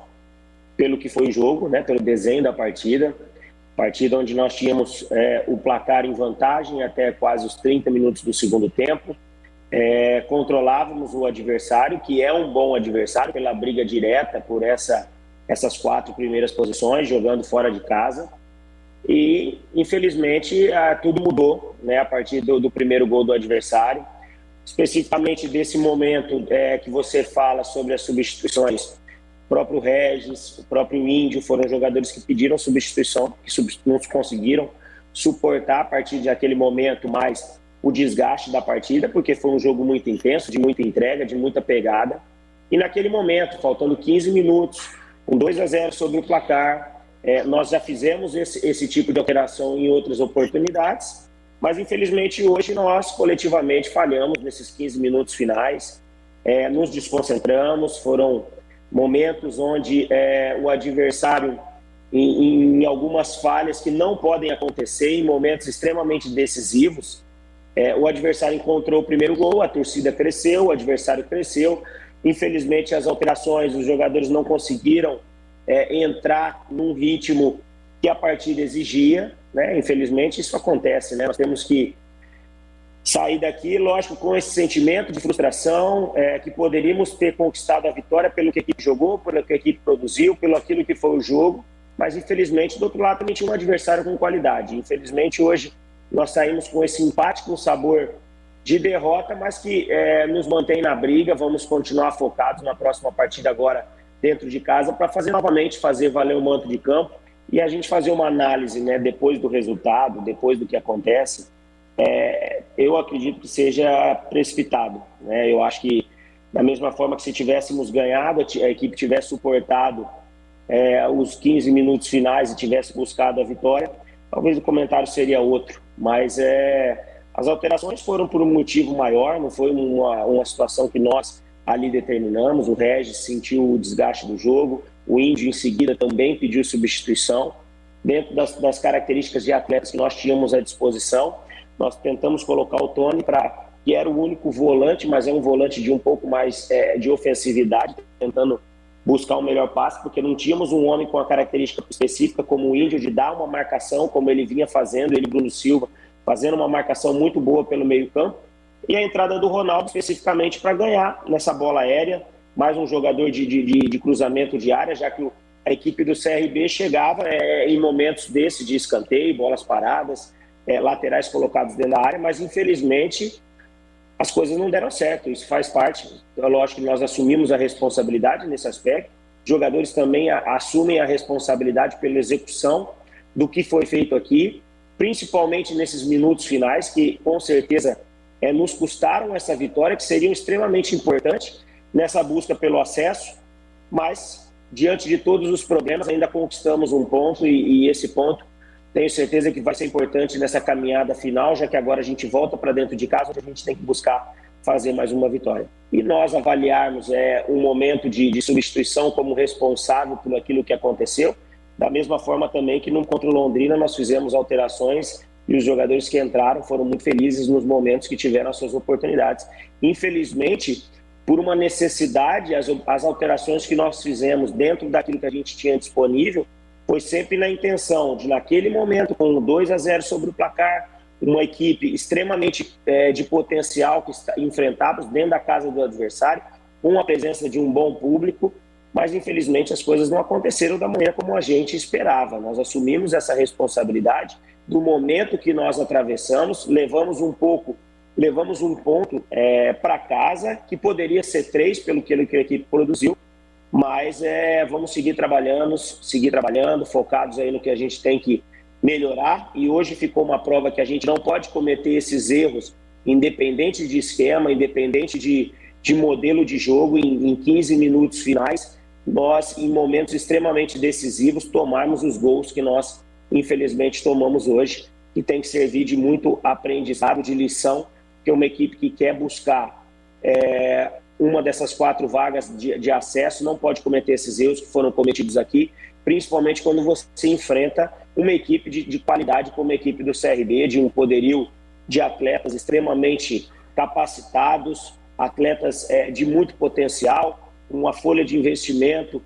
pelo que foi o jogo, né, pelo desenho da partida onde nós tínhamos o placar em vantagem até quase os 30 minutos do segundo tempo. Controlávamos o adversário, que é um bom adversário, pela briga direta por essas 4 primeiras posições, jogando fora de casa. E, infelizmente, tudo mudou, né, a partir do primeiro gol do adversário. Especificamente desse momento que você fala sobre as substituições. O próprio Regis, o próprio Índio foram jogadores que pediram substituição, que não conseguiram suportar a partir daquele momento mais o desgaste da partida, porque foi um jogo muito intenso, de muita entrega, de muita pegada. E naquele momento, faltando 15 minutos, com 2-0 sobre o placar, nós já fizemos esse tipo de alteração em outras oportunidades, mas infelizmente hoje nós coletivamente falhamos nesses 15 minutos finais, nos desconcentramos, foram momentos onde o adversário, em algumas falhas que não podem acontecer, em momentos extremamente decisivos, o adversário encontrou o primeiro gol, a torcida cresceu, o adversário cresceu. Infelizmente, as alterações, os jogadores não conseguiram entrar num ritmo que a partida exigia, né? Infelizmente, isso acontece, né? Nós temos que sair daqui, lógico, com esse sentimento de frustração, que poderíamos ter conquistado a vitória pelo que a equipe jogou, pelo que a equipe produziu, pelo aquilo que foi o jogo, mas infelizmente do outro lado também tinha um adversário com qualidade. Infelizmente hoje nós saímos com esse empate, com sabor de derrota, mas que nos mantém na briga. Vamos continuar focados na próxima partida agora dentro de casa para fazer valer o manto de campo e a gente fazer uma análise, né, depois do resultado, depois do que acontece. Eu acredito que seja precipitado, né? Eu acho que da mesma forma que se tivéssemos ganhado, a equipe tivesse suportado os 15 minutos finais e tivesse buscado a vitória, talvez o comentário seria outro, mas as alterações foram por um motivo maior, não foi uma situação que nós ali determinamos. O Regis sentiu o desgaste do jogo, o Índio em seguida também pediu substituição. Dentro das características de atletas que nós tínhamos à disposição, nós tentamos colocar o Tony, que era o único volante, mas é um volante de um pouco mais de ofensividade, tentando buscar um melhor passe, porque não tínhamos um homem com a característica específica como o Índio, de dar uma marcação, como ele vinha fazendo, ele e Bruno Silva, fazendo uma marcação muito boa pelo meio-campo, e a entrada do Ronaldo especificamente para ganhar nessa bola aérea, mais um jogador de cruzamento de área, já que a equipe do CRB chegava em momentos desses de escanteio, bolas paradas, laterais colocados dentro da área, mas infelizmente as coisas não deram certo. Isso faz parte, lógico que nós assumimos a responsabilidade nesse aspecto, os jogadores também assumem a responsabilidade pela execução do que foi feito aqui, principalmente nesses minutos finais, que com certeza nos custaram essa vitória, que seriam extremamente importantes nessa busca pelo acesso, mas diante de todos os problemas ainda conquistamos um ponto e esse ponto tenho certeza que vai ser importante nessa caminhada final, já que agora a gente volta para dentro de casa, onde a gente tem que buscar fazer mais uma vitória. E nós avaliarmos um momento de substituição como responsável por aquilo que aconteceu, da mesma forma também que no contra o Londrina nós fizemos alterações e os jogadores que entraram foram muito felizes nos momentos que tiveram as suas oportunidades. Infelizmente, por uma necessidade, as alterações que nós fizemos dentro daquilo que a gente tinha disponível, foi sempre na intenção de, naquele momento, com 2-0 sobre o placar, uma equipe extremamente de potencial que enfrentávamos dentro da casa do adversário, com a presença de um bom público, mas infelizmente as coisas não aconteceram da maneira como a gente esperava. Nós assumimos essa responsabilidade do momento que nós atravessamos, levamos um ponto para casa, que poderia ser 3 pelo que a equipe produziu, mas vamos seguir trabalhando, focados aí no que a gente tem que melhorar, e hoje ficou uma prova que a gente não pode cometer esses erros, independente de esquema, independente de modelo de jogo, em 15 minutos finais, nós, em momentos extremamente decisivos, tomarmos os gols que nós, infelizmente, tomamos hoje, que tem que servir de muito aprendizado, de lição, que uma equipe que quer buscar uma dessas 4 vagas de acesso não pode cometer esses erros que foram cometidos aqui, principalmente quando você enfrenta uma equipe de qualidade como a equipe do CRB, de um poderio de atletas extremamente capacitados, atletas de muito potencial, uma folha de investimento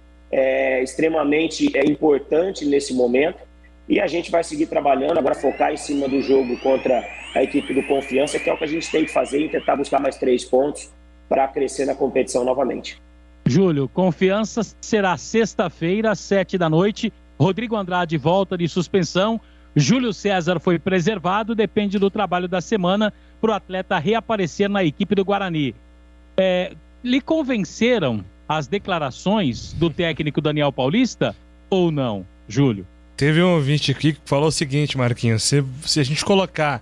extremamente importante nesse momento, e a gente vai seguir trabalhando, agora focar em cima do jogo contra a equipe do Confiança, que é o que a gente tem que fazer, e tentar buscar mais 3 pontos para crescer na competição novamente. Júlio, Confiança será sexta-feira, às 7h. Rodrigo Andrade volta de suspensão. Júlio César foi preservado, depende do trabalho da semana para o atleta reaparecer na equipe do Guarani. Lhe convenceram as declarações do técnico Daniel Paulista ou não, Júlio? Teve um ouvinte aqui que falou o seguinte, Marquinhos, se a gente colocar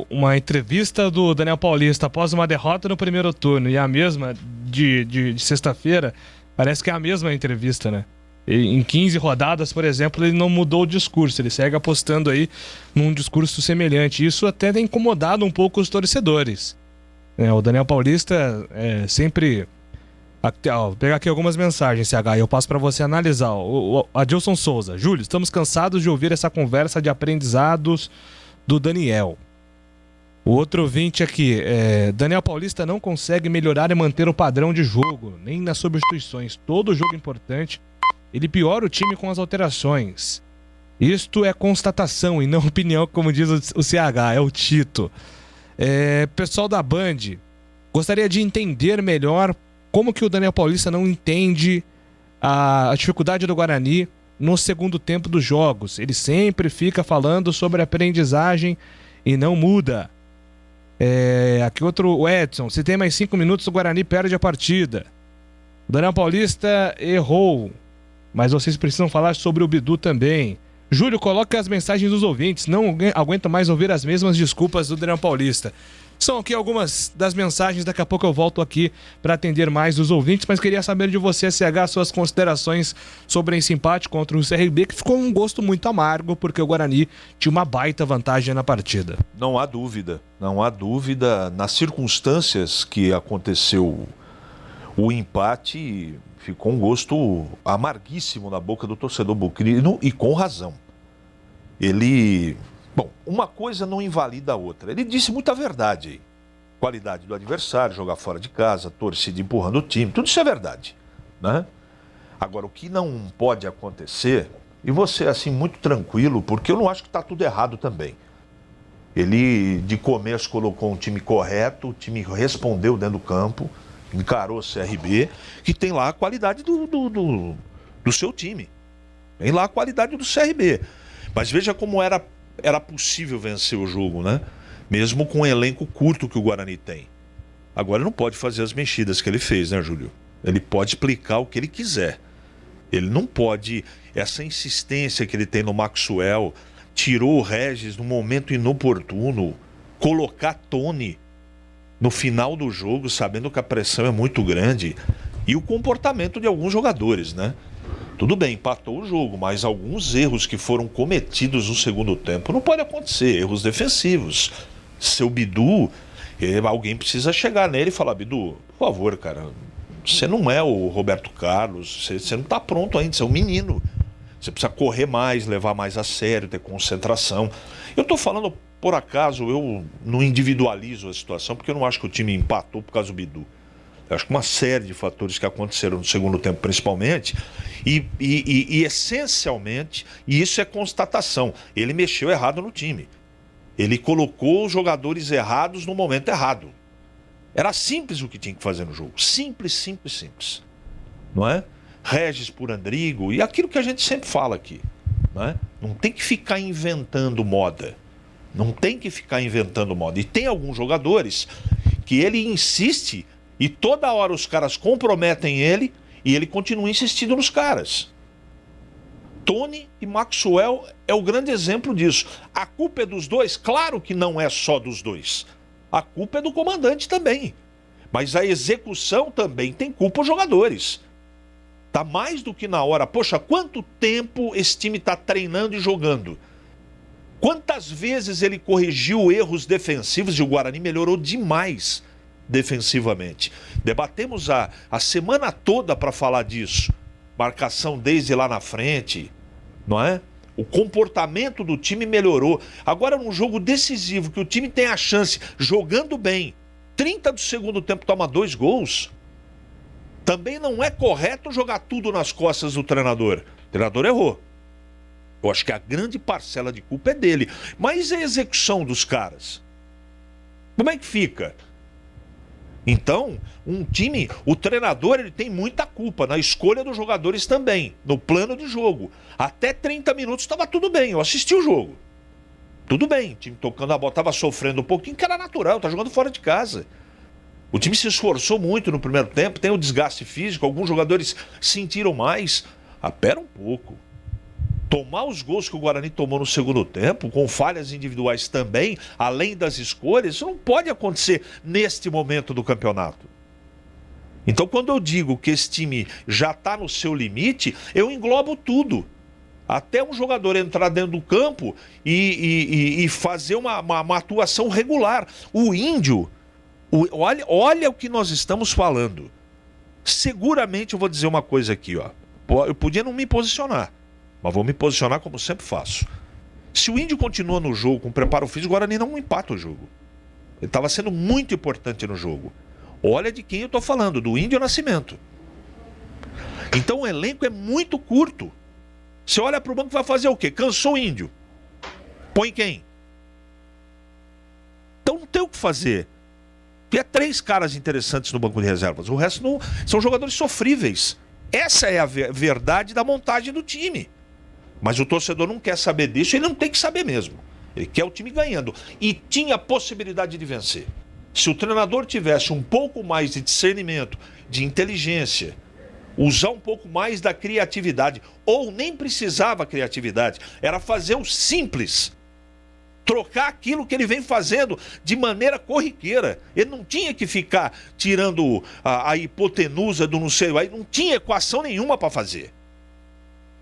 uma entrevista do Daniel Paulista após uma derrota no primeiro turno e a mesma de sexta-feira, parece que é a mesma entrevista, né? Em 15 rodadas, por exemplo, ele não mudou o discurso, ele segue apostando aí num discurso semelhante. Isso até tem incomodado um pouco os torcedores. O Daniel Paulista sempre... Vou pegar aqui algumas mensagens, CH, e eu passo para você analisar. O Adilson Souza: Júlio, estamos cansados de ouvir essa conversa de aprendizados do Daniel. O outro ouvinte aqui, Daniel Paulista não consegue melhorar e manter o padrão de jogo, nem nas substituições. Todo jogo importante, ele piora o time com as alterações. Isto é constatação e não opinião, como diz o CH, é o Tito. Pessoal da Band, gostaria de entender melhor como que o Daniel Paulista não entende a dificuldade do Guarani no segundo tempo dos jogos. Ele sempre fica falando sobre aprendizagem e não muda. Aqui o Edson, se tem mais 5 minutos o Guarani perde a partida. O Daniel Paulista errou, mas vocês precisam falar sobre o Bidu também. Júlio, coloca as mensagens dos ouvintes, não aguento mais ouvir as mesmas desculpas do Daniel Paulista. São aqui algumas das mensagens, daqui a pouco eu volto aqui para atender mais os ouvintes, mas queria saber de você, CH, suas considerações sobre esse empate contra o CRB, que ficou um gosto muito amargo, porque o Guarani tinha uma baita vantagem na partida. Não há dúvida, nas circunstâncias que aconteceu o empate, ficou um gosto amarguíssimo na boca do torcedor bucrino e com razão. Bom, uma coisa não invalida a outra. Ele disse muita verdade aí. Qualidade do adversário, jogar fora de casa, torcida empurrando o time, tudo isso é verdade, né? Agora, o que não pode acontecer, e você assim muito tranquilo, porque eu não acho que está tudo errado também. Ele de começo colocou um time correto, o time respondeu dentro do campo, encarou o CRB, que tem lá a qualidade do seu time. Tem lá a qualidade do CRB. Mas veja como era possível vencer o jogo, né? Mesmo com o elenco curto que o Guarani tem. Agora ele não pode fazer as mexidas que ele fez, né, Júlio? Ele pode explicar o que ele quiser. Ele não pode... Essa insistência que ele tem no Maxwell, tirou o Regis no momento inoportuno, colocar Tony no final do jogo, sabendo que a pressão é muito grande, e o comportamento de alguns jogadores, né? Tudo bem, empatou o jogo, mas alguns erros que foram cometidos no segundo tempo não pode acontecer, erros defensivos. Seu Bidu, alguém precisa chegar nele e falar: Bidu, por favor, cara, você não é o Roberto Carlos, você não está pronto ainda, você é um menino. Você precisa correr mais, levar mais a sério, ter concentração. Eu estou falando, por acaso, eu não individualizo a situação, porque eu não acho que o time empatou por causa do Bidu. Eu acho que uma série de fatores que aconteceram no segundo tempo, principalmente, e essencialmente, e isso é constatação, ele mexeu errado no time. Ele colocou os jogadores errados no momento errado. Era simples o que tinha que fazer no jogo. Simples, simples, simples. Não é? Regis por Andrigo, e aquilo que a gente sempre fala aqui. Não é? Não tem que ficar inventando moda. Não tem que ficar inventando moda. E tem alguns jogadores que ele insiste... E toda hora os caras comprometem ele e ele continua insistindo nos caras. Tony e Maxwell é o grande exemplo disso. A culpa é dos dois? Claro que não é só dos dois. A culpa é do comandante também. Mas a execução também tem culpa os jogadores. Tá mais do que na hora. Poxa, quanto tempo esse time está treinando e jogando? Quantas vezes ele corrigiu erros defensivos e o Guarani melhorou demais defensivamente. Debatemos a semana toda para falar disso. Marcação desde lá na frente, não é? O comportamento do time melhorou. Agora, num jogo decisivo, que o time tem a chance, jogando bem, 30 do segundo tempo toma 2 gols, também não é correto jogar tudo nas costas do treinador. O treinador errou. Eu acho que a grande parcela de culpa é dele. Mas a execução dos caras? Como é que fica? Então, um time, o treinador, ele tem muita culpa na escolha dos jogadores também, no plano de jogo. Até 30 minutos estava tudo bem, eu assisti o jogo. Tudo bem, o time tocando a bola, estava sofrendo um pouquinho, que era natural, tá jogando fora de casa. O time se esforçou muito no primeiro tempo, tem o desgaste físico, alguns jogadores sentiram mais. Pera um pouco. Tomar os gols que o Guarani tomou no segundo tempo, com falhas individuais também, além das escolhas, isso não pode acontecer neste momento do campeonato. Então, quando eu digo que esse time já está no seu limite, eu englobo tudo. Até um jogador entrar dentro do campo e fazer uma atuação regular. O Índio, olha o que nós estamos falando. Seguramente eu vou dizer uma coisa aqui, ó. Eu podia não me posicionar, mas vou me posicionar como sempre faço. Se o Índio continua no jogo com preparo físico, o Guarani não empata o jogo. Ele estava sendo muito importante no jogo. Olha de quem eu estou falando, do Índio Nascimento. Então o elenco é muito curto. Você olha para o banco e vai fazer o quê? Cansou o Índio. Põe quem? Então não tem o que fazer. Tinha 3 caras interessantes no banco de reservas. O resto não são jogadores sofríveis. Essa é a verdade da montagem do time. Mas o torcedor não quer saber disso, ele não tem que saber mesmo. Ele quer o time ganhando. E tinha possibilidade de vencer. Se o treinador tivesse um pouco mais de discernimento, de inteligência, usar um pouco mais da criatividade, ou nem precisava criatividade, era fazer o simples. Trocar aquilo que ele vem fazendo de maneira corriqueira. Ele não tinha que ficar tirando a hipotenusa do não sei, aí não tinha equação nenhuma para fazer.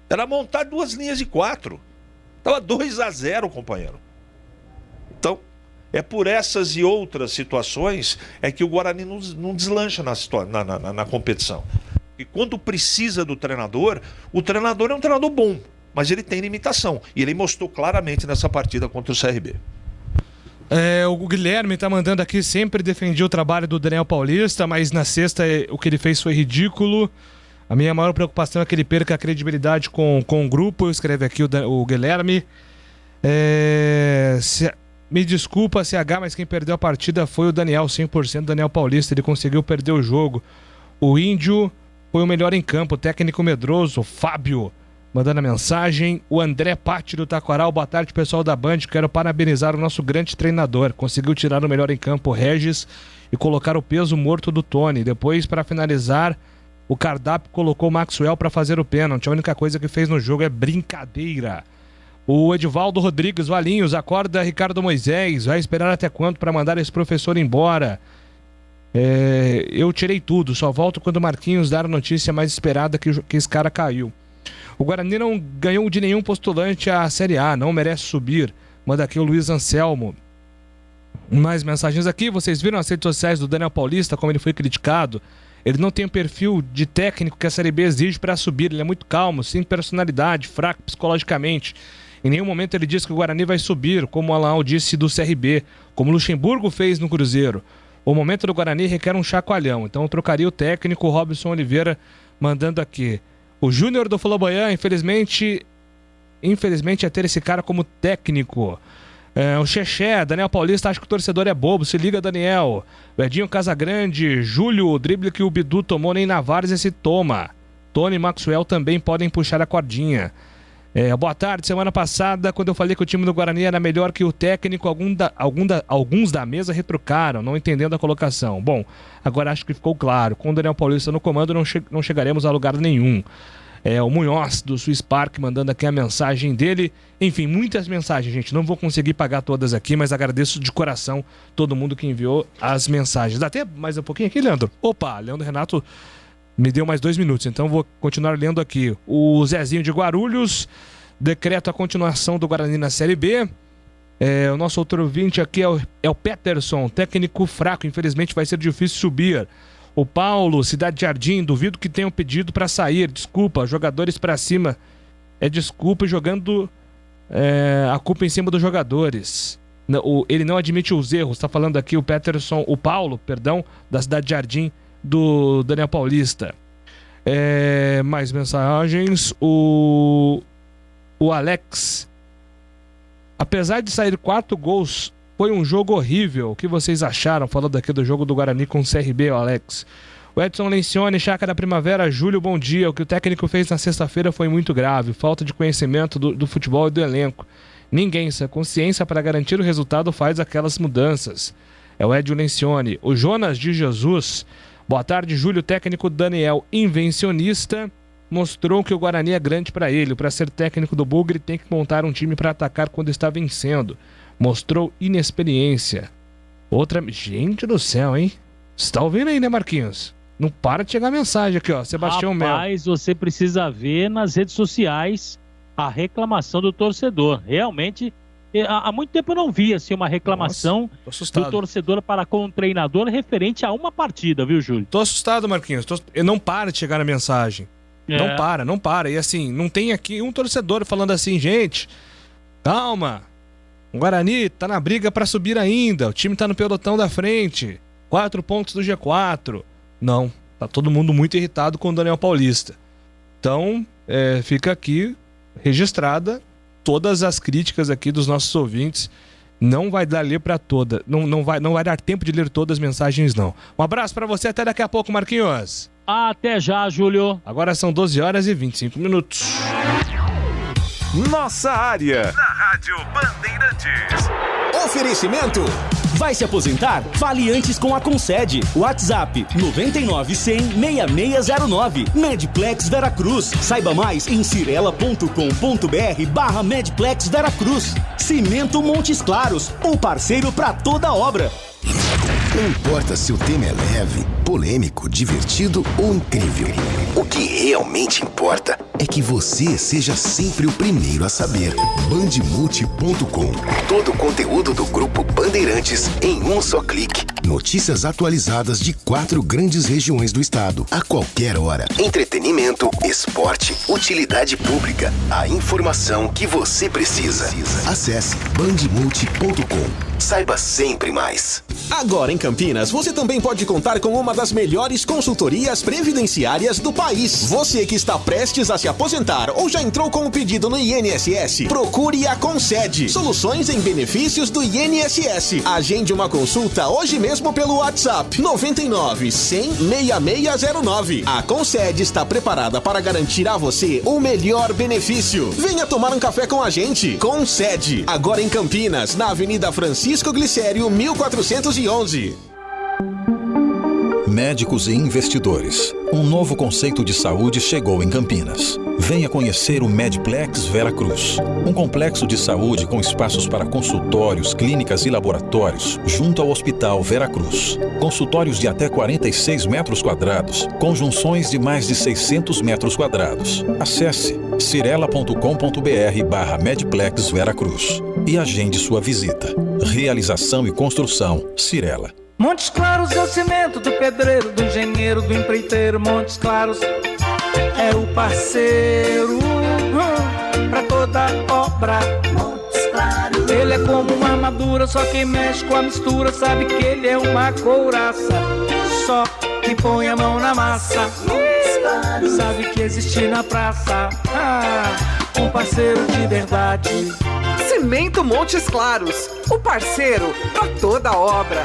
Era montar 2 linhas de 4. Estava 2-0, companheiro. Então, é por essas e outras situações é que o Guarani não deslancha na competição. E quando precisa do treinador, o treinador é um treinador bom, mas ele tem limitação. E ele mostrou claramente nessa partida contra o CRB. O Guilherme está mandando aqui, sempre defendia o trabalho do Daniel Paulista, mas na sexta o que ele fez foi ridículo. A minha maior preocupação é que ele perca a credibilidade com o grupo. Escreve aqui o Guilherme. Me desculpa, CH, mas quem perdeu a partida foi o Daniel, 100% Daniel Paulista. Ele conseguiu perder o jogo. O Índio foi o melhor em campo, o técnico medroso, Fábio, mandando a mensagem. O André Patti do Taquaral, boa tarde, pessoal da Band. Quero parabenizar o nosso grande treinador. Conseguiu tirar o melhor em campo, o Regis, e colocar o peso morto do Tony. Depois, para finalizar, o cardápio colocou o Maxwell para fazer o pênalti. A única coisa que fez no jogo é brincadeira. O Edivaldo Rodrigues, Valinhos, acorda Ricardo Moisés. Vai esperar até quando para mandar esse professor embora? Eu tirei tudo, só volto quando o Marquinhos dar a notícia mais esperada que esse cara caiu. O Guarani não ganhou de nenhum postulante à Série A, não merece subir. Manda aqui o Luiz Anselmo. Mais mensagens aqui. Vocês viram as redes sociais do Daniel Paulista, como ele foi criticado? Ele não tem o perfil de técnico que a Série B exige para subir. Ele é muito calmo, sem personalidade, fraco psicologicamente. Em nenhum momento ele disse que o Guarani vai subir, como o Alain disse do CRB, como o Luxemburgo fez no Cruzeiro. O momento do Guarani requer um chacoalhão, então eu trocaria o técnico. Robson Oliveira mandando aqui. O Júnior do Flamboyant, infelizmente é ter esse cara como técnico. O Xexé, Daniel Paulista, acho que o torcedor é bobo, se liga, Daniel. O Edinho Casagrande, Júlio, o drible que o Bidu tomou, nem na Várzea se toma. Tony e Maxwell também podem puxar a cordinha. Boa tarde, semana passada, quando eu falei que o time do Guarani era melhor que o técnico, alguns da mesa retrucaram, não entendendo a colocação. Bom, agora acho que ficou claro, com o Daniel Paulista no comando não chegaremos a lugar nenhum. O Munhoz do Swiss Park mandando aqui a mensagem dele. Enfim, muitas mensagens, gente, não vou conseguir pagar todas aqui, mas agradeço de coração todo mundo que enviou as mensagens. Dá até mais um pouquinho aqui, Leandro? Opa, Leandro Renato me deu mais 2 minutos, então vou continuar lendo aqui. O Zezinho de Guarulhos, decreta a continuação do Guarani na Série B. O nosso outro ouvinte aqui é o Peterson, técnico fraco, infelizmente vai ser difícil subir. O Paulo, Cidade Jardim, duvido que tenham pedido para sair, desculpa, jogadores para cima. Desculpa, jogando a culpa em cima dos jogadores. Ele não admite os erros, está falando aqui o Paulo, da Cidade Jardim, do Daniel Paulista. Mais mensagens. O Alex, apesar de sair 4 gols, foi um jogo horrível. O que vocês acharam? Falando aqui do jogo do Guarani com o CRB, Alex. O Edson Lencioni, Chácara Primavera, Júlio, bom dia. O que o técnico fez na sexta-feira foi muito grave. Falta de conhecimento do futebol e do elenco. Ninguém, sem consciência para garantir o resultado, faz aquelas mudanças. É o Edson Lencioni. O Jonas de Jesus, boa tarde, Júlio. Técnico Daniel, invencionista, mostrou que o Guarani é grande para ele. Para ser técnico do Bugre, tem que montar um time para atacar quando está vencendo. Mostrou inexperiência. Gente do céu, hein? Você tá ouvindo aí, né, Marquinhos? Não para de chegar mensagem aqui, ó. Sebastião Melo. Rapaz, você precisa ver nas redes sociais a reclamação do torcedor. Realmente, há muito tempo eu não vi assim, uma reclamação do torcedor para com o treinador referente a uma partida, viu, Júlio? Tô assustado, Marquinhos. Não para de chegar a mensagem. Não para. E assim, não tem aqui um torcedor falando assim, gente, calma. O Guarani tá na briga para subir ainda. O time tá no pelotão da frente. 4 pontos do G4. Não, tá todo mundo muito irritado com o Daniel Paulista. Então, fica aqui registrada todas as críticas aqui dos nossos ouvintes Não vai dar ler para toda. Não vai dar tempo de ler todas as mensagens, não. Um abraço para você, até daqui a pouco, Marquinhos. Até já, Júlio. Agora são 12 horas e 25 minutos. Nossa área, na Rádio Bandeirantes. Oferecimento. Vai se aposentar? Fale antes com a Concede. WhatsApp 99-100-6609. Medplex Veracruz. Saiba mais em cirela.com.br/Medplex Veracruz. Cimento Montes Claros, o parceiro para toda obra. Não importa se o tema é leve, polêmico, divertido ou incrível. O que realmente importa é que você seja sempre o primeiro a saber. Bandemulti.com. Todo o conteúdo do Grupo Bandeirantes em um só clique. Notícias atualizadas de 4 grandes regiões do estado, a qualquer hora. Entretenimento, esporte, utilidade pública. A informação que você precisa. Acesse bandemulti.com. Saiba sempre mais. Agora em Campinas, você também pode contar com uma das melhores consultorias previdenciárias do país. Você que está prestes a se aposentar ou já entrou com o pedido no INSS, procure a Concede. Soluções em benefícios do INSS. Agende uma consulta hoje mesmo pelo WhatsApp 99-100-6609. A Concede está preparada para garantir a você o melhor benefício. Venha tomar um café com a gente. Concede. Agora em Campinas, na Avenida Francisco Glicério, 1411. Médicos e investidores. Um novo conceito de saúde chegou em Campinas. Venha conhecer o Medplex Veracruz. Um complexo de saúde com espaços para consultórios, clínicas e laboratórios, junto ao Hospital Veracruz. Consultórios de até 46 metros quadrados, conjunções de mais de 600 metros quadrados. Acesse cirela.com.br/Medplex Veracruz e agende sua visita. Realização e construção Cirela. Montes Claros é o cimento do pedreiro, do engenheiro, do empreiteiro. Montes Claros é o parceiro pra toda obra. Montes Claros. Ele é como uma armadura, só quem mexe com a mistura sabe que ele é uma couraça. Só quem põe a mão na massa sabe que existe na praça um parceiro de verdade. Cimento Montes Claros, o parceiro pra toda obra.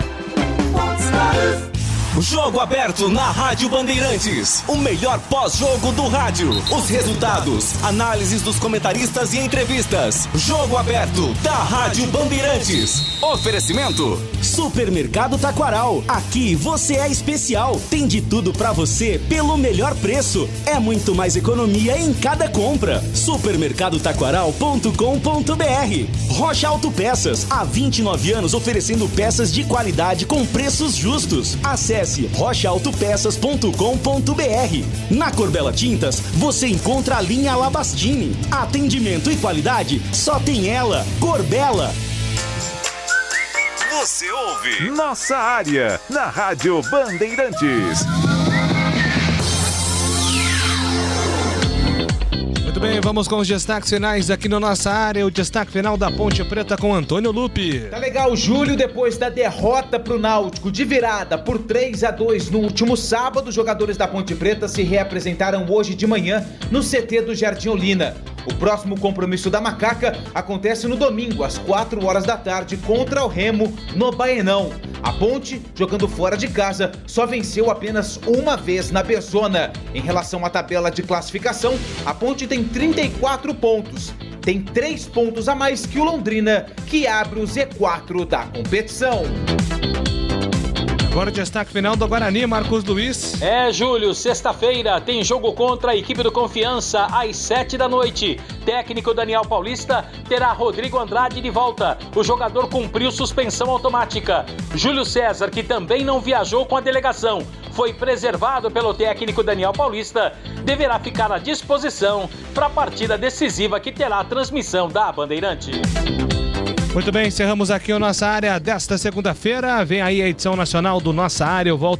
Jogo aberto na Rádio Bandeirantes. O melhor pós-jogo do rádio. Os resultados, análises dos comentaristas e entrevistas. Jogo aberto da Rádio Bandeirantes. Oferecimento: Supermercado Taquaral. Aqui você é especial. Tem de tudo pra você pelo melhor preço. É muito mais economia em cada compra. Supermercadotaquaral.com.br. Rocha Autopeças. Há 29 anos oferecendo peças de qualidade com preços justos. Acesse rochaautopeças.com.br. Na Corbella Tintas, você encontra a linha Labastini. Atendimento e qualidade só tem ela, Corbella. Você ouve Nossa Área, na Rádio Bandeirantes. Muito bem, vamos com os destaques finais aqui na Nossa Área. O destaque final da Ponte Preta com Antônio Lupe. Tá legal, Júlio. Depois da derrota pro Náutico de virada por 3-2 no último sábado, os jogadores da Ponte Preta se reapresentaram hoje de manhã no CT do Jardim Olina. O próximo compromisso da Macaca acontece no domingo, às 4 horas da tarde, contra o Remo, no Baenão. A Ponte, jogando fora de casa, só venceu apenas uma vez na Bezona. Em relação à tabela de classificação, a Ponte tem 34 pontos. Tem 3 pontos a mais que o Londrina, que abre o Z4 da competição. Agora o destaque final do Guarani, Marcos Luiz. Júlio, sexta-feira tem jogo contra a equipe do Confiança às 7 da noite. Técnico Daniel Paulista terá Rodrigo Andrade de volta. O jogador cumpriu suspensão automática. Júlio César, que também não viajou com a delegação, foi preservado pelo técnico Daniel Paulista, deverá ficar à disposição para a partida decisiva que terá a transmissão da Bandeirante. Muito bem, encerramos aqui a Nossa Área desta segunda-feira. Vem aí a edição nacional do Nossa Área. Eu volto